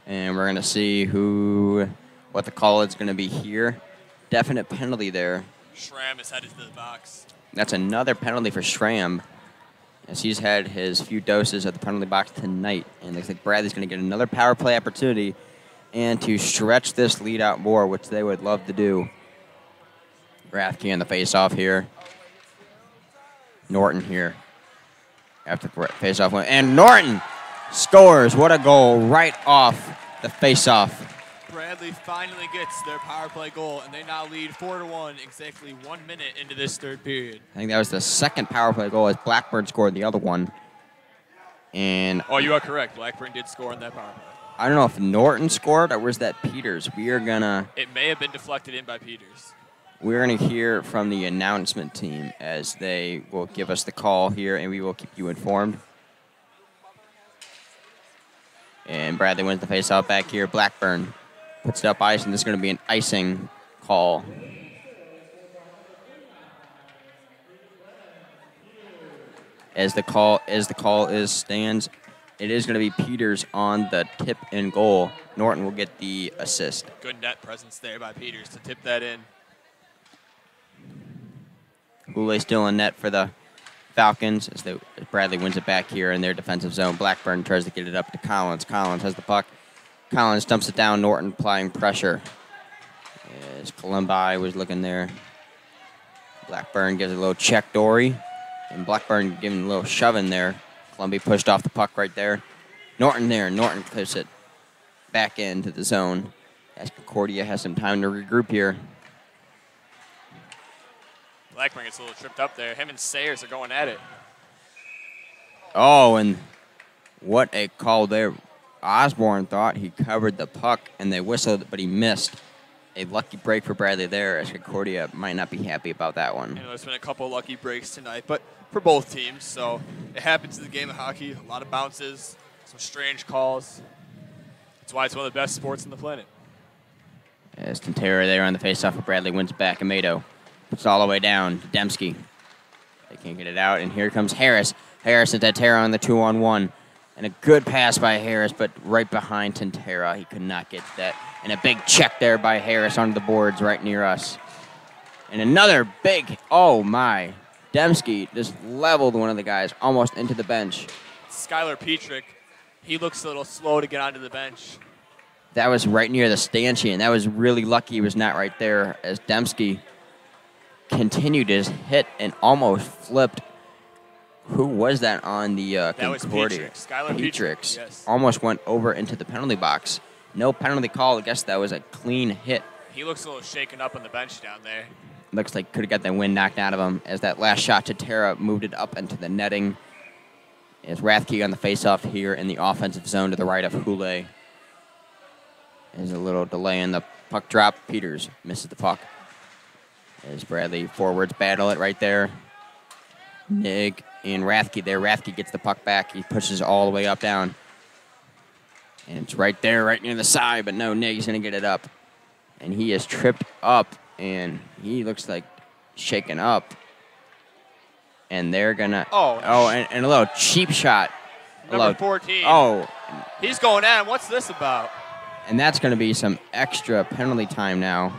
And we're going to see what the call is going to be here. Definite penalty there. Schramm is headed to the box. That's another penalty for Schramm, as he's had his few doses of the penalty box tonight. And looks like Bradley's going to get another power play opportunity and to stretch this lead out more, which they would love to do. Rathke in the face-off here. Norton here after the face-off win. And Norton scores. What a goal right off the face-off. Bradley finally gets their power play goal, and they now lead 4-1 exactly 1 minute into this third period. I think that was the second power play goal as Blackburn scored the other one. And oh, you are correct. Blackburn did score on that power play. I don't know if Norton scored or was that Peters. It may have been deflected in by Peters. We're gonna hear from the announcement team as they will give us the call here, and we will keep you informed. And Bradley wins the faceoff back here. Blackburn puts it up ice, and this is going to be an icing call. As the call stands, it is going to be Peters on the tip and goal. Norton will get the assist. Good net presence there by Peters to tip that in. Goulet still in net for the Falcons as Bradley wins it back here in their defensive zone. Blackburn tries to get it up to Collins. Collins has the puck. Collins dumps it down. Norton applying pressure. As Columbi was looking there. Blackburn gives a little check Dory. And Blackburn giving a little shove in there. Columbi pushed off the puck right there. Norton there. Norton puts it back into the zone as Concordia has some time to regroup here. Blackburn gets a little tripped up there. Him and Sayers are going at it. Oh, and what a call there. Osborne thought he covered the puck, and they whistled, but he missed. A lucky break for Bradley there, as Concordia might not be happy about that one. You know, there's been a couple of lucky breaks tonight, but for both teams, so it happens in the game of hockey. A lot of bounces, some strange calls. That's why it's one of the best sports on the planet. As Tantera there on the faceoff, but Bradley wins back. Amado puts it all the way down to Dembski. They can't get it out, and here comes Harris. Harris and Tantera on the 2-on-1. And a good pass by Harris, but right behind Tantera. He could not get that. And a big check there by Harris onto the boards right near us. And another big, oh my. Dembski just leveled one of the guys almost into the bench. Skylar Petrick, he looks a little slow to get onto the bench. That was right near the stanchion. That was really lucky he was not right there as Dembski continued his hit and almost flipped. Who was that on the That was Concordia? Petrick. Skylar Petrick, yes. Almost went over into the penalty box. No penalty call. I guess that was a clean hit. He looks a little shaken up on the bench down there. Looks like could have got the wind knocked out of him as that last shot to Tara moved it up into the netting. As Rathke on the faceoff here in the offensive zone to the right of Houlet. There's a little delay in the Puck drop. Peters misses the puck. As Bradley forwards battle it right there. Nig and Rathke there. Rathke gets the puck back. He pushes all the way up, down. And it's right there, right near the side. But no, Nig's going to get it up. And he is tripped up. And he looks like shaken up. And they're going to... and a little cheap shot. Number 14. Oh. He's going in. What's this about? And that's going to be some extra penalty time now.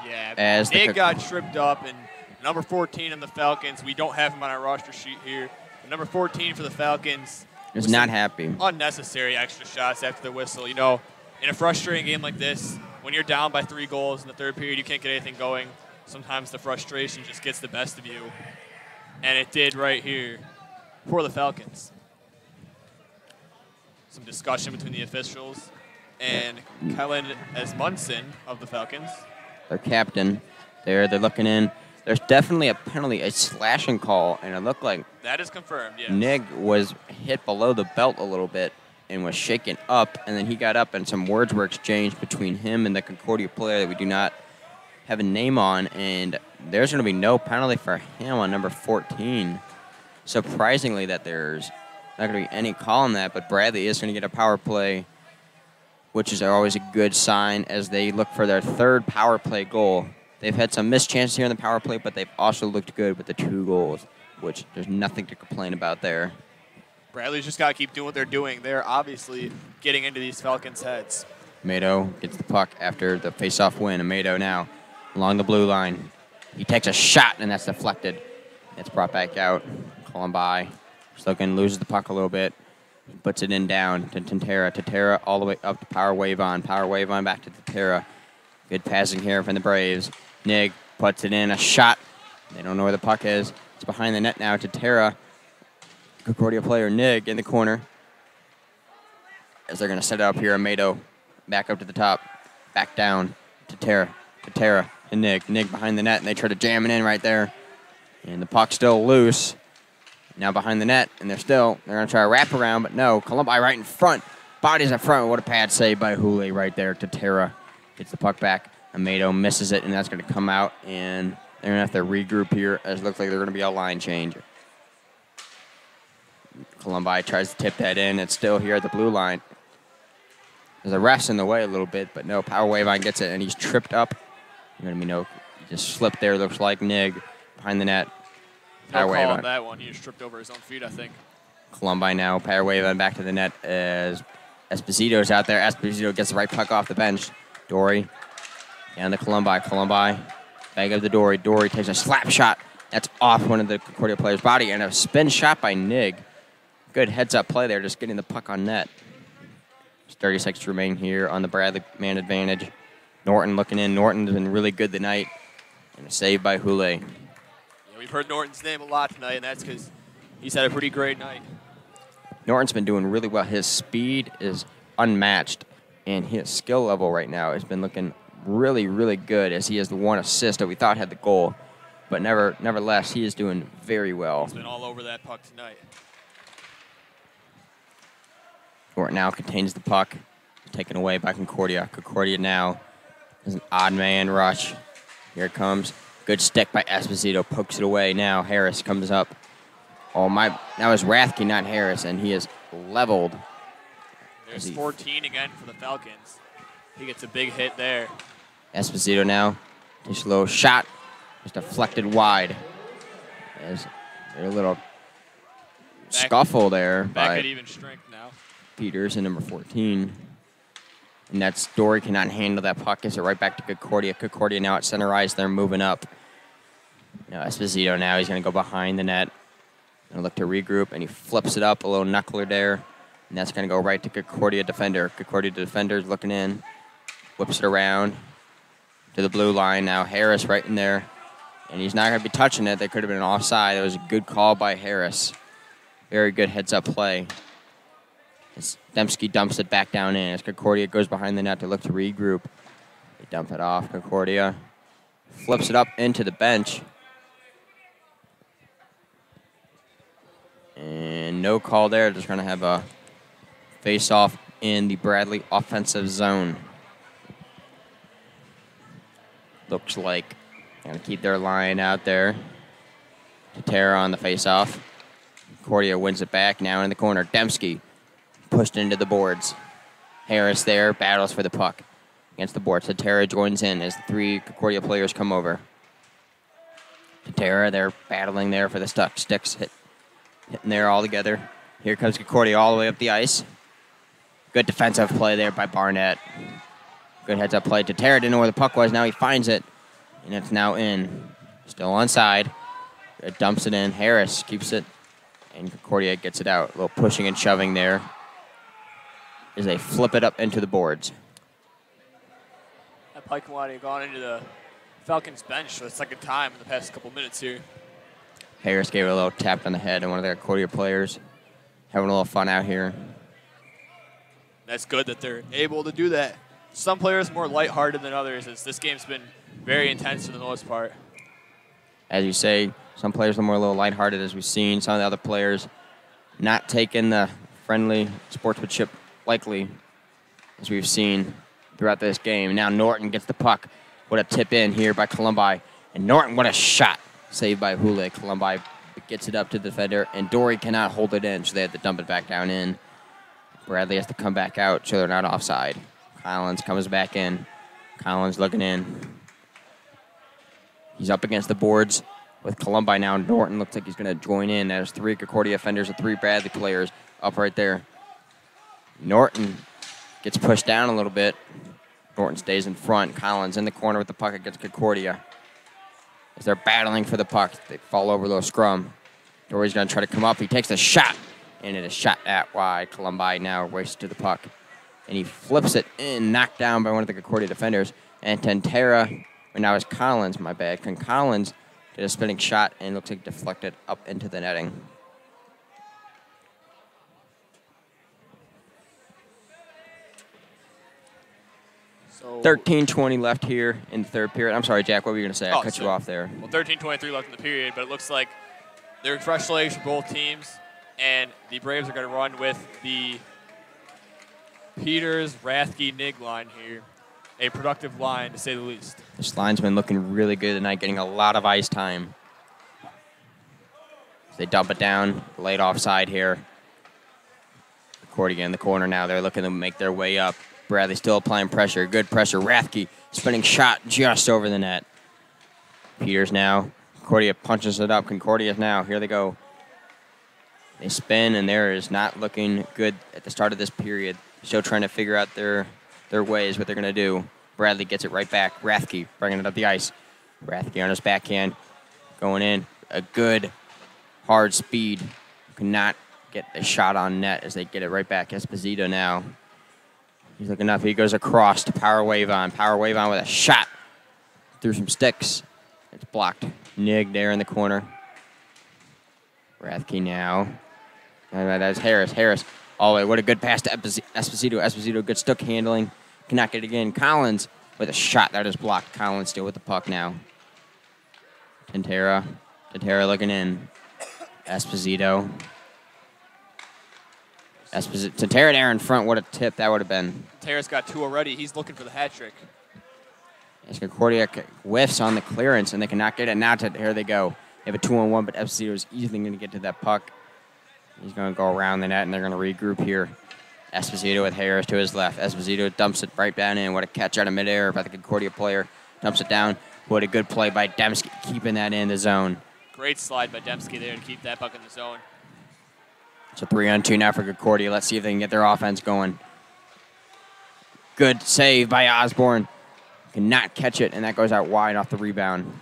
Yeah, as Nick got tripped up, and number 14 in the Falcons, we don't have him on our roster sheet here. But number 14 for the Falcons is not happy. Unnecessary extra shots after the whistle. You know, in a frustrating game like this, when you're down by 3 goals in the third period, you can't get anything going. Sometimes the frustration just gets the best of you. And it did right here for the Falcons. Some discussion between the officials and Kellen Esmunson of the Falcons. Their captain. They're looking in. There's definitely a penalty, a slashing call, and it looked like that is confirmed, yes. Nig was hit below the belt a little bit and was shaken up, and then he got up, and some words were exchanged between him and the Concordia player that we do not have a name on, and there's going to be no penalty for him on number 14. Surprisingly that there's not going to be any call on that, but Bradley is going to get a power play, which is always a good sign as they look for their 3rd power play goal. They've had some missed chances here in the power play, but they've also looked good with the 2 goals, which there's nothing to complain about there. Bradley's just got to keep doing what they're doing. They're obviously getting into these Falcons' heads. Amado gets the puck after the face-off win. Amado now along the blue line. He takes a shot, and that's deflected. It's brought back out. Calling by. Slogan loses the puck a little bit. He puts it in down to Tantera. Tantera all the way up to Power Wave on. Power Wave on back to Tantera. Good passing here from the Braves. Nig puts it in. A shot. They don't know where the puck is. It's behind the net now to Tantera. Concordia player Nig in the corner. As they're going to set it up here. Amado back up to the top. Back down to Tantera. Tantera to Nig. Nig behind the net, and they try to jam it in right there. And the puck's still loose. Now behind the net, and they're going to try to wrap around, but no. Columbi right in front. Bodies up front. What a pad save by Hooley right there. Tantera gets the puck back. Amado misses it, and that's going to come out, and they're going to have to regroup here as it looks like they're going to be a line change. Columbi tries to tip that in. It's still here at the blue line. There's a rest in the way a little bit, but no. Power Wave on gets it, and he's tripped up. You're going to be he just slipped there. Looks like Nig behind the net. No call on that one. He just tripped over his own feet, I think. Columbi now. Power Wave on back to the net as Esposito's out there. Esposito gets the right puck off the bench. Dory and the Columbi. Columbi bag of the Dory. Dory takes a slap shot. That's off one of the Concordia players' body, and a spin shot by Nig. Good heads-up play there, just getting the puck on net. There's 30 seconds to remain here on the Bradley man advantage. Norton looking in. Norton's been really good tonight. And a save by Hooley. Yeah, we've heard Norton's name a lot tonight, and that's because he's had a pretty great night. Norton's been doing really well. His speed is unmatched, and his skill level right now has been looking really, really good as he has the 1 assist that we thought had the goal. But nevertheless, he is doing very well. He's been all over that puck tonight. Norton now contains the puck, taken away by Concordia. Concordia now is an odd man rush. Here it comes. Good stick by Esposito. Pokes it away. Now Harris comes up. Oh, my. That was Rathke, not Harris, and he is leveled. There's 14 again for the Falcons. He gets a big hit there. Esposito now. Just a little shot. Just deflected wide. There's a little scuffle there back by at even strength now. Peters and number 14. And that's Dory cannot handle that puck. Gets it right back to Concordia. Concordia now at center ice. They're moving up. Now Esposito now. He's going to go behind the net. Going to look to regroup, and he flips it up. A little knuckler there. And that's going to go right to Concordia defender. Concordia defender's looking in. Whips it around to the blue line. Now Harris right in there. And he's not going to be touching it. There could have been an offside. It was a good call by Harris. Very good heads-up play. As Dembski dumps it back down in. As Concordia goes behind the net to look to regroup. They dump it off. Concordia flips it up into the bench. And no call there. Just going to have a face-off in the Bradley offensive zone. Looks like they're going to keep their line out there. Tatera on the face-off. Concordia wins it back. Now in the corner. Dembski pushed into the boards. Harris there battles for the puck against the boards. Tatera joins in as the 3 Concordia players come over. Tatera, they're battling there for the sticks. Hitting there all together. Here comes Concordia all the way up the ice. Good defensive play there by Barnett. Good heads-up play. Tatera didn't know where the puck was. Now he finds it, and it's now in. Still onside. It dumps it in. Harris keeps it, and Concordia gets it out. A little pushing and shoving there as they flip it up into the boards. That Pike Kalani had gone into the Falcons bench for the second time in the past couple minutes here. Harris gave it a little tap on the head, and one of their Concordia players having a little fun out here. That's good that they're able to do that. Some players more lighthearted than others, as this game's been very intense for the most part. As you say, some players are more a little lighthearted, as we've seen. Some of the other players not taking the friendly sportsmanship likely, as we've seen throughout this game. Now Norton gets the puck. What a tip in here by Columbi. And Norton, what a shot. Saved by Hule. Columbi gets it up to the defender, and Dory cannot hold it in, so they have to dump it back down in. Bradley has to come back out, so they're not offside. Collins comes back in. Collins looking in. He's up against the boards with Columbi now. Norton looks like he's going to join in. There's 3 Concordia offenders and 3 Bradley players up right there. Norton gets pushed down a little bit. Norton stays in front. Collins in the corner with the puck against Concordia. As they're battling for the puck, they fall over a little scrum. Dory's going to try to come up. He takes a shot, and it is shot at wide. Columbi now races to the puck. And he flips it in, knocked down by one of the Concordia defenders. And Tentera, or now it's Collins, my bad. Collins did a spinning shot and looks like deflected up into the netting. So 13:20 left here in the third period. I'm sorry, Jack, what were you going to say? I cut you off there. Well, 13:23 left in the period, but it looks like they're fresh legs for both teams, and the Braves are going to run with the Peters, Rathke, Nig line here. A productive line, to say the least. This line's been looking really good tonight, getting a lot of ice time. They dump it down, late offside here. Concordia in the corner now. They're looking to make their way up. Bradley still applying pressure. Good pressure. Rathke spinning shot just over the net. Peters now. Concordia punches it up. Concordia now. Here they go. They spin, and there is not looking good at the start of this period. Still trying to figure out their ways, what they're going to do. Bradley gets it right back. Rathke bringing it up the ice. Rathke on his backhand. Going in. A good, hard speed. Cannot get a shot on net as they get it right back. Esposito now. He's looking up. He goes across to Power Wave on. Power Wave on with a shot through some sticks. It's blocked. Nig there in the corner. Rathke now. That's Harris. Harris. All the way. What a good pass to Esposito. Esposito, good stick handling. Cannot get it again. Collins with a shot that is blocked. Collins still with the puck now. Tentera looking in. Esposito. Tentera there in front. What a tip that would have been. Tentera's got 2 already. He's looking for the hat trick. As Concordia whiffs on the clearance, and they cannot get it. Now here they go. They have a 2-on-1, but Esposito is easily going to get to that puck. He's going to go around the net, and they're going to regroup here. Esposito with Harris to his left. Esposito dumps it right down in. What a catch out of midair by the Concordia player. Dumps it down. What a good play by Dembski, keeping that in the zone. Great slide by Dembski there to keep that puck in the zone. It's a 3-on-2 now for Concordia. Let's see if they can get their offense going. Good save by Osborne. Cannot catch it, and that goes out wide off the rebound.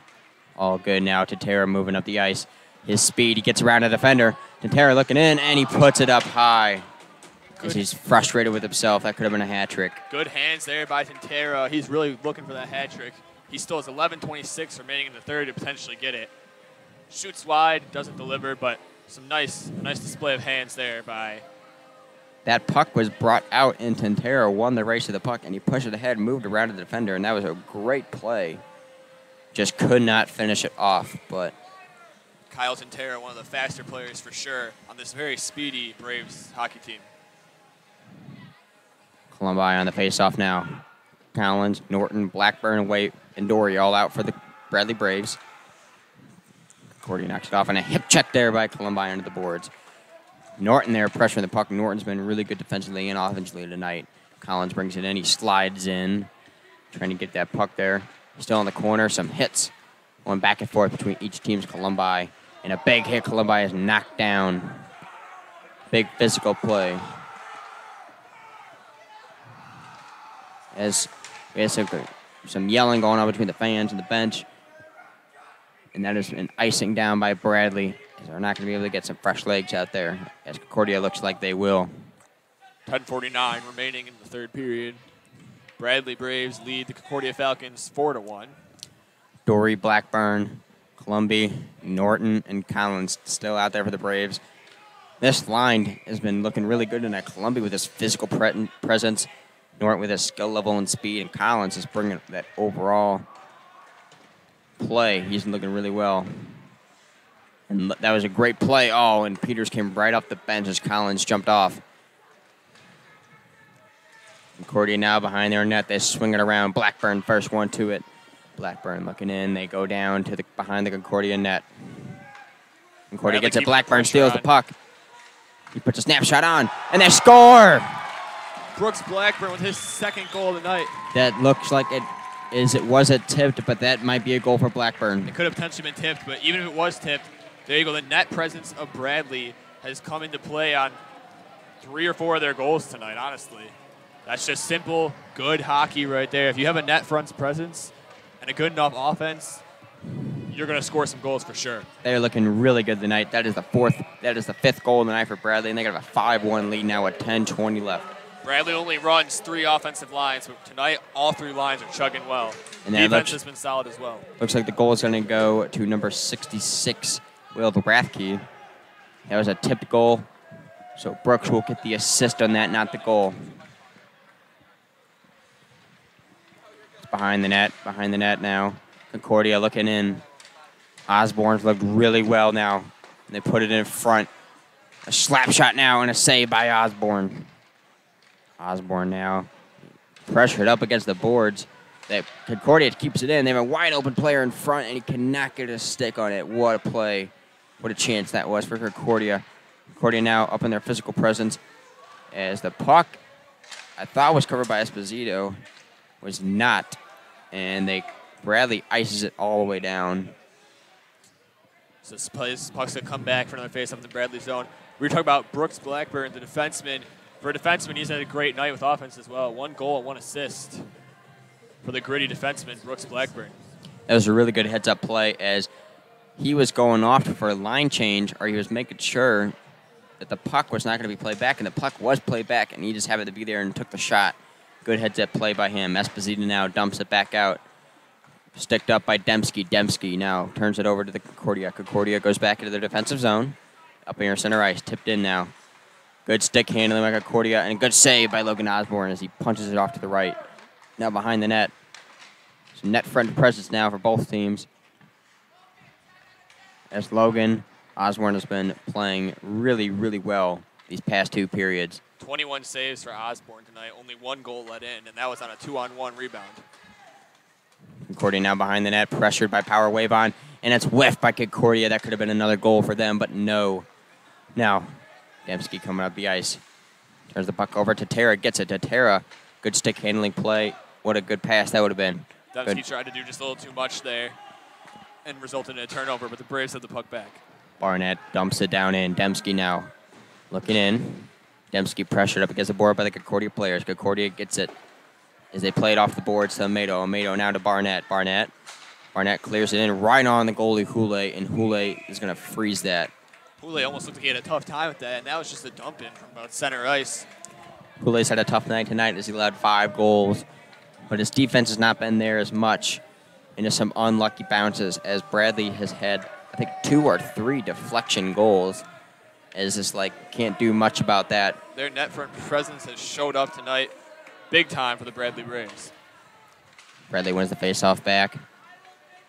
All good now. Tentera moving up the ice. His speed, he gets around a defender. Tentera looking in, and he puts it up high. Because he's frustrated with himself. That could have been a hat trick. Good hands there by Tentera. He's really looking for that hat trick. He still has 11:26 remaining in the third to potentially get it. Shoots wide, doesn't deliver, but some nice display of hands there by. That puck was brought out, and Tentera won the race to the puck, and he pushed it ahead, moved around the defender, and that was a great play. Just could not finish it off, but. Kyle Tentera, one of the faster players for sure on this very speedy Braves hockey team. Columbi on the face-off now. Collins, Norton, Blackburn and Dory all out for the Bradley Braves. Concordia knocks it off, and a hip check there by Columbine under the boards. Norton there pressuring the puck. Norton's been really good defensively and offensively tonight. Collins brings it in. He slides in, trying to get that puck there. Still in the corner. Some hits going back and forth between each team's Columbine. And a big hit. Columbine is knocked down. Big physical play. As we have some yelling going on between the fans and the bench. And that is an icing down by Bradley. They're not going to be able to get some fresh legs out there, as Concordia looks like they will. 10:49 remaining in the third period. Bradley Braves lead the Concordia Falcons 4-1. Dory, Blackburn, Columbia, Norton, and Collins still out there for the Braves. This line has been looking really good tonight. Columbia with his physical presence, Norton with his skill level and speed, and Collins is bringing that overall play. He's looking really well. And that was a great play. Oh, and Peters came right off the bench as Collins jumped off. Concordia now behind their net. They swing it around. Blackburn first one to it. Blackburn looking in. They go down to behind the Concordia net. Concordia gets it. Blackburn steals the puck. He puts a snapshot on, and they score! Brooks Blackburn with his second goal of the night. That looks like it was a tipped, but that might be a goal for Blackburn. It could have potentially been tipped, but even if it was tipped, there you go. The net presence of Bradley has come into play on 3 or 4 of their goals tonight, honestly. That's just simple, good hockey right there. If you have a net front presence and a good enough offense, you're going to score some goals for sure. They're looking really good tonight. That is the 5th goal of the night for Bradley, and they got a 5-1 lead now with 10:20 left. Bradley only runs 3 offensive lines, but tonight all 3 lines are chugging well. And defense has been solid as well. Looks like the goal is going to go to number 66, Will Rathke. That was a tipped goal, so Brooks will get the assist on that, not the goal. It's behind the net now. Concordia looking in. Osborne's looked really well now. And they put it in front. A slap shot now and a save by Osborne. Osborne now pressured up against the boards. That Concordia keeps it in. They have a wide open player in front, and he cannot get a stick on it. What a play. What a chance that was for Concordia. Concordia now up in their physical presence as the puck, I thought was covered by Esposito, was not. And Bradley ices it all the way down. So this puck's going to come back for another face-off in the Bradley zone. We were talking about Brooks Blackburn, the defenseman. For a defenseman, he's had a great night with offense as well. 1 goal and 1 assist for the gritty defenseman, Brooks Blackburn. That was a really good heads-up play as he was going off for a line change, or he was making sure that the puck was not going to be played back, and the puck was played back, and he just happened to be there and took the shot. Good heads-up play by him. Esposito now dumps it back out. Sticked up by Dembski. Dembski now turns it over to the Concordia. Concordia goes back into their defensive zone. Up near center ice. Tipped in now. Good stick handling by Concordia, and a good save by Logan Osborne as he punches it off to the right. Now behind the net. Some net front presence now for both teams. As Logan Osborne has been playing really, really well these past 2 periods. 21 saves for Osborne tonight. Only 1 goal let in, and that was on a 2-on-1 rebound. Concordia now behind the net, pressured by Power Wavon, and it's whiffed by Concordia. That could have been another goal for them, but no. Now, Dembski coming up the ice. Turns the puck over to Tara, gets it to Tara. Good stick handling play. What a good pass that would have been. Dembski tried to do just a little too much there and resulted in a turnover, but the Braves had the puck back. Barnett dumps it down in. Dembski now looking in. Dembski pressured up against the board by the Concordia players. Concordia gets it as they play it off the boards to Amato. Amato now to Barnett. Barnett clears it in right on the goalie, Houle, and Houle is going to freeze that. Houle almost looked like he had a tough time with that, and that was just a dump in from about center ice. Houle's had a tough night tonight as he allowed 5 goals, but his defense has not been there as much, and just some unlucky bounces as Bradley has had, I think, 2 or 3 deflection goals. As just can't do much about that. Their net front presence has showed up tonight, big time for the Bradley Braves. Bradley wins the faceoff back.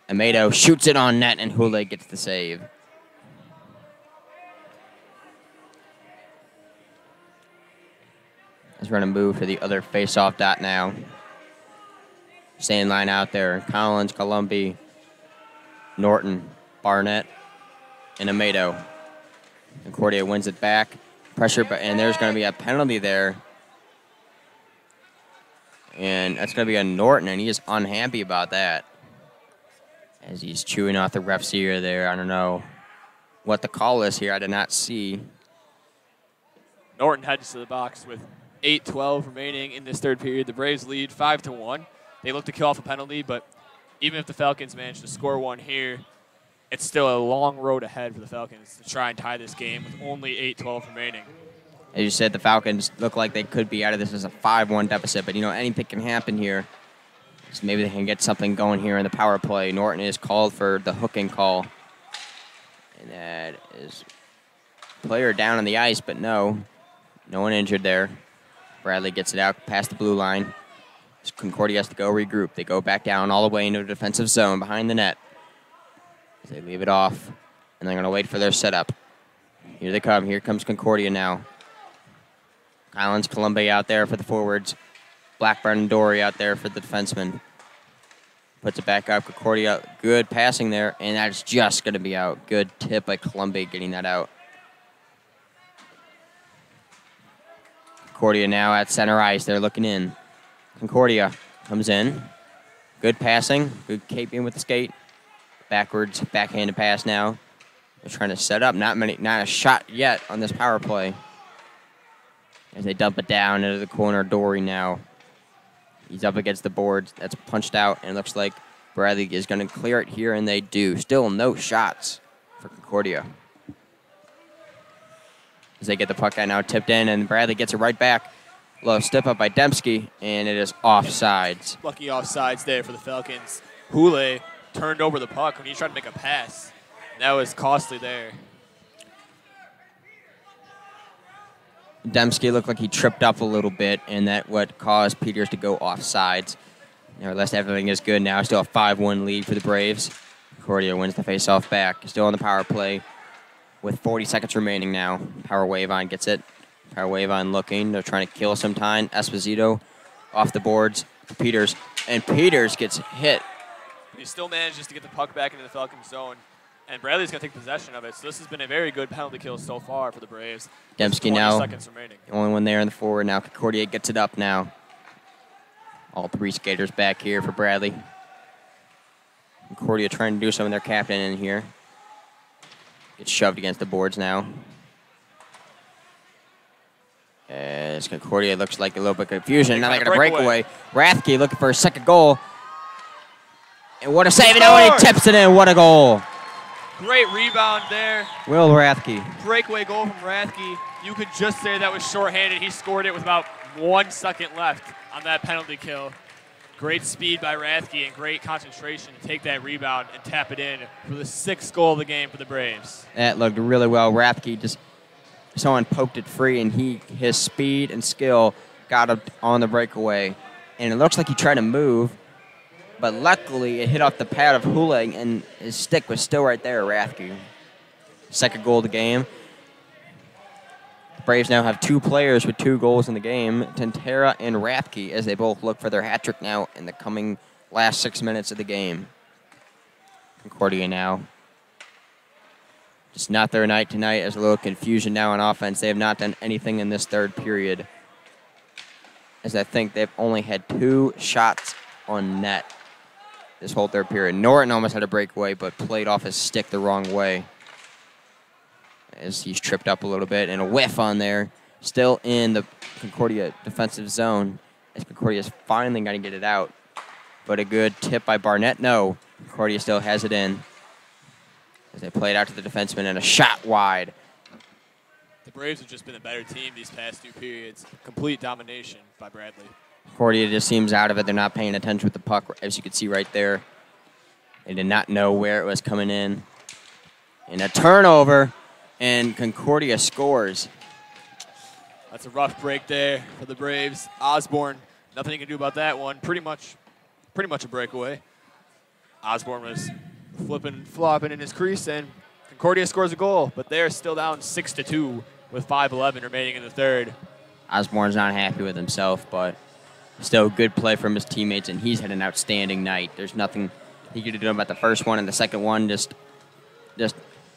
Amato shoots it on net, and Houle gets the save. As we're going to move to the other faceoff dot now. Staying line out there. Collins, Columbi, Norton, Barnett, and Amato. Concordia wins it back. Pressure, and there's going to be a penalty there. And that's going to be a Norton, and he is unhappy about that. As he's chewing off the ref's ear there. I don't know what the call is here. I did not see. Norton heads to the box with 8:12 remaining in this third period. The Braves lead 5-1. They look to kill off a penalty, but even if the Falcons manage to score one here, it's still a long road ahead for the Falcons to try and tie this game with only 8:12 remaining. As you said, the Falcons look like they could be out of this as a 5-1 deficit, but, you know, anything can happen here. So maybe they can get something going here in the power play. Norton is called for the hooking call. And that is player down on the ice, but no one injured there. Bradley gets it out past the blue line. Concordia has to go regroup. They go back down all the way into the defensive zone behind the net. They leave it off, and they're going to wait for their setup. Here they come. Here comes Concordia now. Collins, Columbi out there for the forwards. Blackburn and Dory out there for the defensemen. Puts it back up. Concordia, good passing there, and that's just going to be out. Good tip by Columbi getting that out. Concordia now at center ice. They're looking in. Concordia comes in. Good passing. Good caping with the skate. Backwards, backhanded pass now. They're trying to set up. Not a shot yet on this power play. As they dump it down into the corner. Dory now. He's up against the boards. That's punched out, and it looks like Bradley is going to clear it here, and they do. Still no shots for Concordia. As they get the puck out now tipped in, and Bradley gets it right back. Low step up by Dembski, and it is offsides. Lucky offsides there for the Falcons. Hule turned over the puck when he tried to make a pass. That was costly there. Dembski looked like he tripped up a little bit, and that what caused Peters to go offsides. Nevertheless, everything is good now. Still a 5-1 lead for the Braves. Concordia wins the faceoff back. Still on the power play with 40 seconds remaining now. Power wave on gets it. Power wave on looking. They're trying to kill some time. Esposito off the boards. Peters. And Peters gets hit. He still manages to get the puck back into the Falcons zone. And Bradley's going to take possession of it. So this has been a very good penalty kill so far for the Braves. Dembski now. 20 seconds remaining. The only one there in the forward now. Concordia gets it up now. All three skaters back here for Bradley. Concordia trying to do something with their captain in here. Gets shoved against the boards now. As Concordia looks like a little bit of confusion. Now they got a breakaway. Rathke looking for a second goal. And what a save. And he tips it in. What a goal. Great rebound there. Will Rathke. Breakaway goal from Rathke. You could just say that was shorthanded. He scored it with about 1 second left on that penalty kill. Great speed by Rathke and great concentration to take that rebound and tap it in for the 6th goal of the game for the Braves. That looked really well. Rathke just, someone poked it free, and his speed and skill got up on the breakaway. And it looks like he tried to move, but luckily it hit off the pad of Huling, and his stick was still right there, Rathke. Second goal of the game. The Braves now have 2 players with 2 goals in the game, Tentera and Rathke, as they both look for their hat trick now in the coming last 6 minutes of the game. Concordia now. Just not their night tonight. There's a little confusion now on offense. They have not done anything in this third period, as I think they've only had 2 shots on net this whole third period. Norton almost had a breakaway, but played off his stick the wrong way, as he's tripped up a little bit, and a whiff on there. Still in the Concordia defensive zone, as Concordia is finally going to get it out. But a good tip by Barnett. No, Concordia still has it in, as they play it out to the defenseman, and a shot wide. The Braves have just been a better team these past 2 periods. Complete domination by Bradley. Concordia just seems out of it. They're not paying attention with the puck, as you can see right there. They did not know where it was coming in. And a turnover, and Concordia scores. That's a rough break there for the Braves. Osborne, nothing you can do about that one. Pretty much a breakaway. Osborne was flopping in his crease, and Concordia scores a goal, but they're still down 6-2 with 5:11 remaining in the third. Osborne's not happy with himself, but Still good play from his teammates, and he's had an outstanding night. There's nothing he could have done about the first one, and the second one just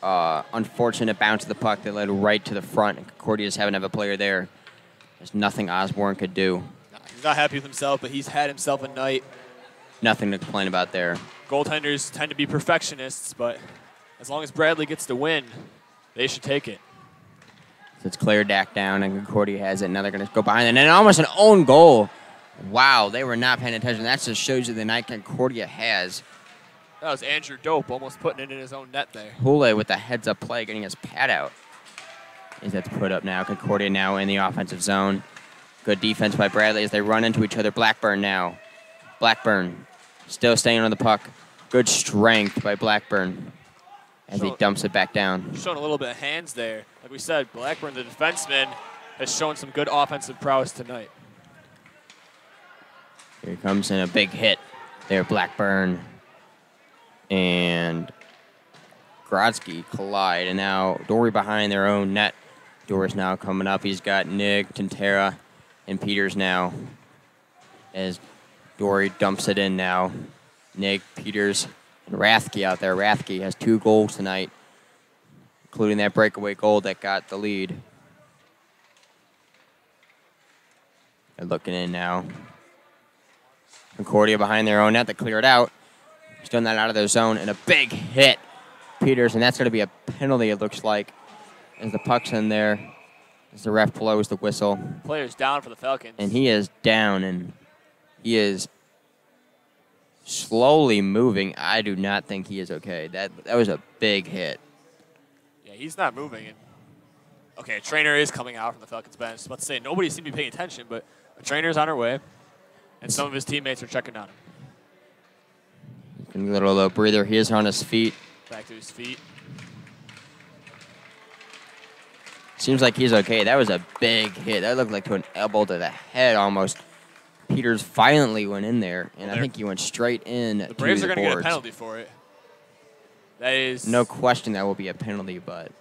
unfortunate bounce of the puck that led right to the front. And Concordia just happened to have a player there. There's nothing Osborne could do. He's not happy with himself, but he's had himself a night. Nothing to complain about there. Goaltenders tend to be perfectionists, but as long as Bradley gets the win, they should take it. So it's cleared back down, and Concordia has it. Now they're going to go behind it, and almost an own goal. Wow, they were not paying attention. That just shows you the night Concordia has. That was Andrew Dope almost putting it in his own net there. Hule with the heads-up play, getting his pad out. Is that's put up now. Concordia now in the offensive zone. Good defense by Bradley as they run into each other. Blackburn now. Blackburn still staying on the puck. Good strength by Blackburn as he dumps it back down. Showing a little bit of hands there. Like we said, Blackburn, the defenseman, has shown some good offensive prowess tonight. Here he comes in a big hit there, Blackburn and Grodzki collide, and now Dory behind their own net. Dory's now coming up. He's got Nick, Tantera, and Peters now as Dory dumps it in now. Nick, Peters, and Rathke out there. Rathke has 2 goals tonight, including that breakaway goal that got the lead. They're looking in now. Concordia behind their own net to clear it out. Still not out of their zone, and a big hit. Peters, and that's going to be a penalty, it looks like, as the puck's in there, as the ref blows the whistle. Player's down for the Falcons. And he is down, and he is slowly moving. I do not think he is okay. That was a big hit. Yeah, he's not moving. And okay, a trainer is coming out from the Falcons bench. I was about to say, nobody seemed to be paying attention, but a trainer's on her way. And some of his teammates are checking on him. A little breather. He is on his feet. Back to his feet. Seems like he's okay. That was a big hit. That looked like to an elbow to the head almost. Peters violently went in there, and I think he went straight in. The Braves are going to get a penalty for it. That is no question that will be a penalty, but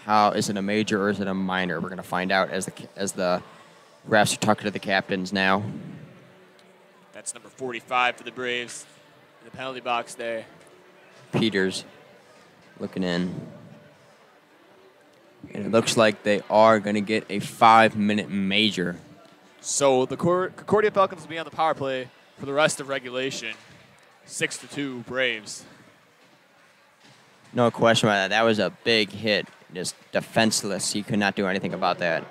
how is it a major or is it a minor? We're going to find out as the refs are talking to the captains now. That's number 45 for the Braves in the penalty box there. Peters looking in. And it looks like they are going to get a 5-minute major. So the Concordia Falcons will be on the power play for the rest of regulation. 6-2 Braves. No question about that. That was a big hit. Just defenseless. He could not do anything about that.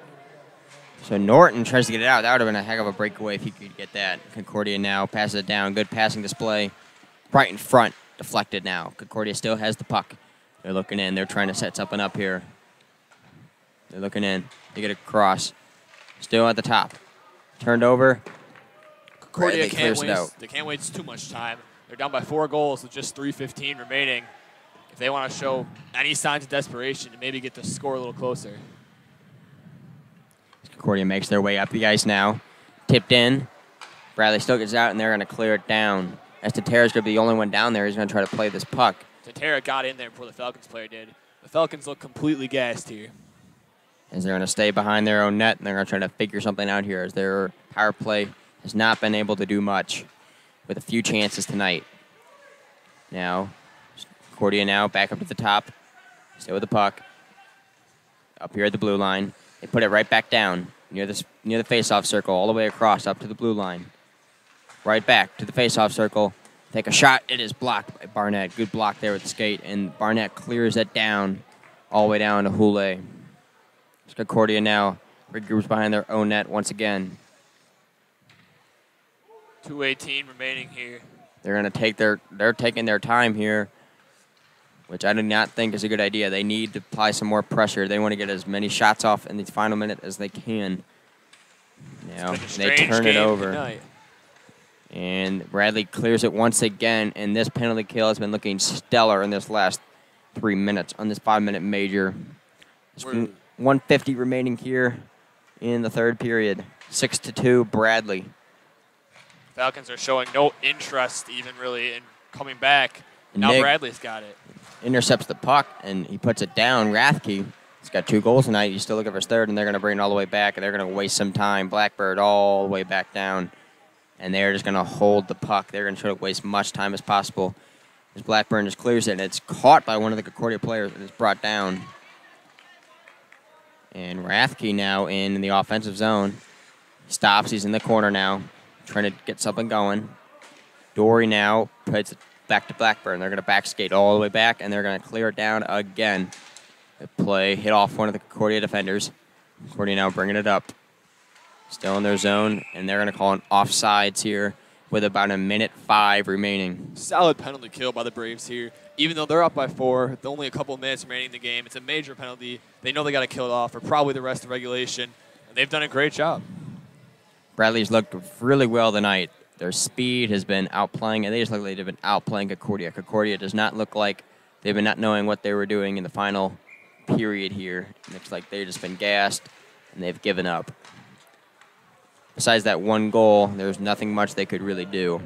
So Norton tries to get it out. That would have been a heck of a breakaway if he could get that. Concordia now passes it down. Good passing display. Right in front. Deflected now. Concordia still has the puck. They're looking in. They're trying to set something up here. They're looking in. They get a cross. Still at the top. Turned over. Concordia they can't waste too much time. They're down by 4 goals with just 3:15 remaining. If they want to show any signs of desperation to maybe get the score a little closer. Concordia makes their way up the ice now. Tipped in. Bradley still gets out, and they're going to clear it down. As Tantera's going to be the only one down there, he's going to try to play this puck. Tantera got in there before the Falcons player did. The Falcons look completely gassed here. As they're going to stay behind their own net, and they're going to try to figure something out here as their power play has not been able to do much with a few chances tonight. Now, Concordia now back up to the top. Stay with the puck. Up here at the blue line. They put it right back down near the face-off circle, all the way across up to the blue line. Right back to the face-off circle. Take a shot. It is blocked by Barnett. Good block there with the skate, and Barnett clears it down all the way down to Hule. Concordia now regroups behind their own net once again. 2:18 remaining here. They're going to they're taking their time here, which I do not think is a good idea. They need to apply some more pressure. They want to get as many shots off in the final minute as they can. Now they turn it over. And Bradley clears it once again, and this penalty kill has been looking stellar in this last 3 minutes on this 5-minute major. 1:50 remaining here in the third period. 6-2 Bradley. Falcons are showing no interest even really in coming back. Now Nick Bradley's got it. Intercepts the puck, and he puts it down. Rathke, he's got 2 goals tonight. He's still looking for his third, and they're going to bring it all the way back, and they're going to waste some time. Blackbird all the way back down. and they're just going to hold the puck. They're going to try to waste much time as possible. As Blackburn just clears it, and it's caught by one of the Concordia players, and it's brought down. And Rathke now in the offensive zone. He stops. He's in the corner now, trying to get something going. Dory now puts it back to Blackburn. They're going to back skate all the way back, and they're going to clear it down again. The play hit off one of the Concordia defenders. Concordia now bringing it up. Still in their zone, and they're going to call an offsides here with about 1:05 remaining. Solid penalty kill by the Braves here. Even though they're up by 4, with only a couple of minutes remaining in the game, it's a major penalty. They know they got to kill it off for probably the rest of regulation, and they've done a great job. Bradley's looked really well tonight. Their speed has been outplaying, and they just look like they've been outplaying Concordia. Concordia does not look like they've been not knowing what they were doing in the final period here. It looks like they've just been gassed, and they've given up. Besides that one goal, there's nothing much they could really do.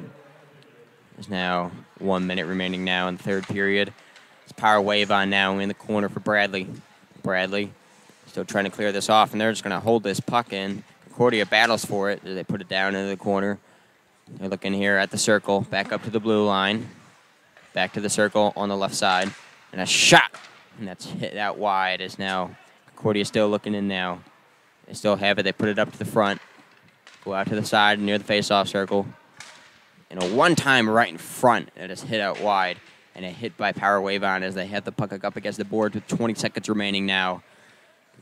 There's now 1 minute remaining now in the third period. It's power wave on now in the corner for Bradley. Bradley still trying to clear this off, and they're just going to hold this puck in. Concordia battles for it. They put it down into the corner. They're looking here at the circle, back up to the blue line. Back to the circle on the left side. And a shot. And that's hit out wide as now Concordia still looking in now. They still have it. They put it up to the front. Go out to the side near the face-off circle. And a one-time right in front that is hit out wide. And a hit by power wave on as they have the puck up against the board with 20 seconds remaining now.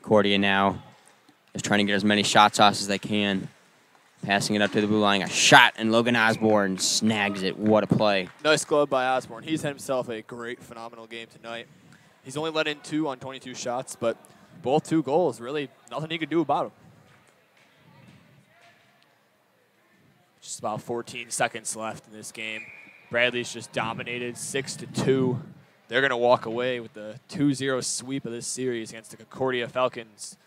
Concordia now is trying to get as many shots off as they can. Passing it up to the blue line. A shot, and Logan Osborne snags it. What a play. Nice glove by Osborne. He's had himself a great, phenomenal game tonight. He's only let in 2 on 22 shots, but both 2 goals, really nothing he could do about them. Just about 14 seconds left in this game. Bradley's just dominated 6-2. They're going to walk away with the 2-0 sweep of this series against the Concordia Falcons.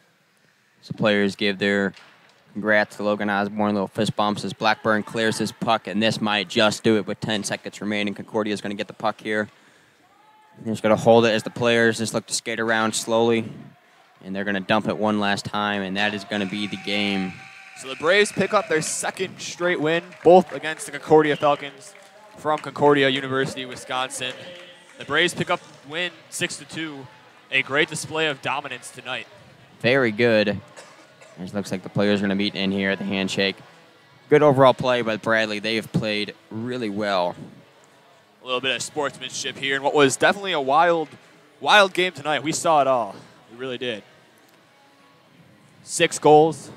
So players give their congrats to Logan Osborne. Little fist bumps as Blackburn clears his puck, and this might just do it with 10 seconds remaining. Concordia is going to get the puck here. They're just going to hold it as the players just look to skate around slowly, and they're going to dump it one last time, and that is going to be the game. So the Braves pick up their 2nd straight win, both against the Concordia Falcons from Concordia University, Wisconsin. The Braves pick up win 6-2, a great display of dominance tonight. Very good. It looks like the players are going to meet in here at the handshake. Good overall play by Bradley. They have played really well. A little bit of sportsmanship here in what was definitely a wild game tonight. We saw it all. We really did. 6 goals.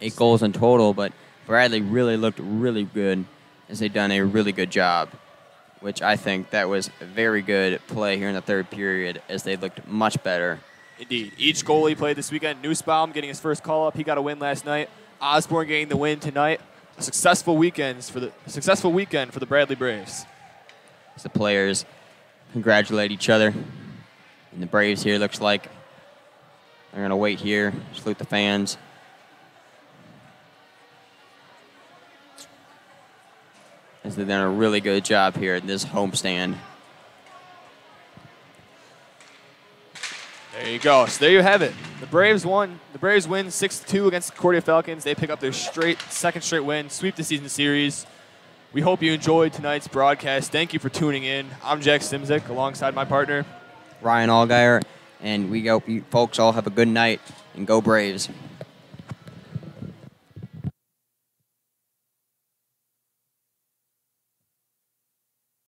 8 goals in total, but Bradley really looked really good as they've done a really good job, which I think that was a very good play here in the third period as they looked much better. Indeed. Each goalie played this weekend. Nussbaum getting his first call-up. He got a win last night. Osborne getting the win tonight. A successful weekend for the Bradley Braves. As the players congratulate each other. And the Braves here looks like they're going to wait here, salute the fans. As they've done a really good job here at this homestand. There you go. So there you have it. The Braves won. The Braves win 6-2 against the Concordia Falcons. They pick up their 2nd straight win, sweep the season series. We hope you enjoyed tonight's broadcast. Thank you for tuning in. I'm Jack Simzik alongside my partner, Ryan Allgaier, and we hope you folks all have a good night, and go Braves.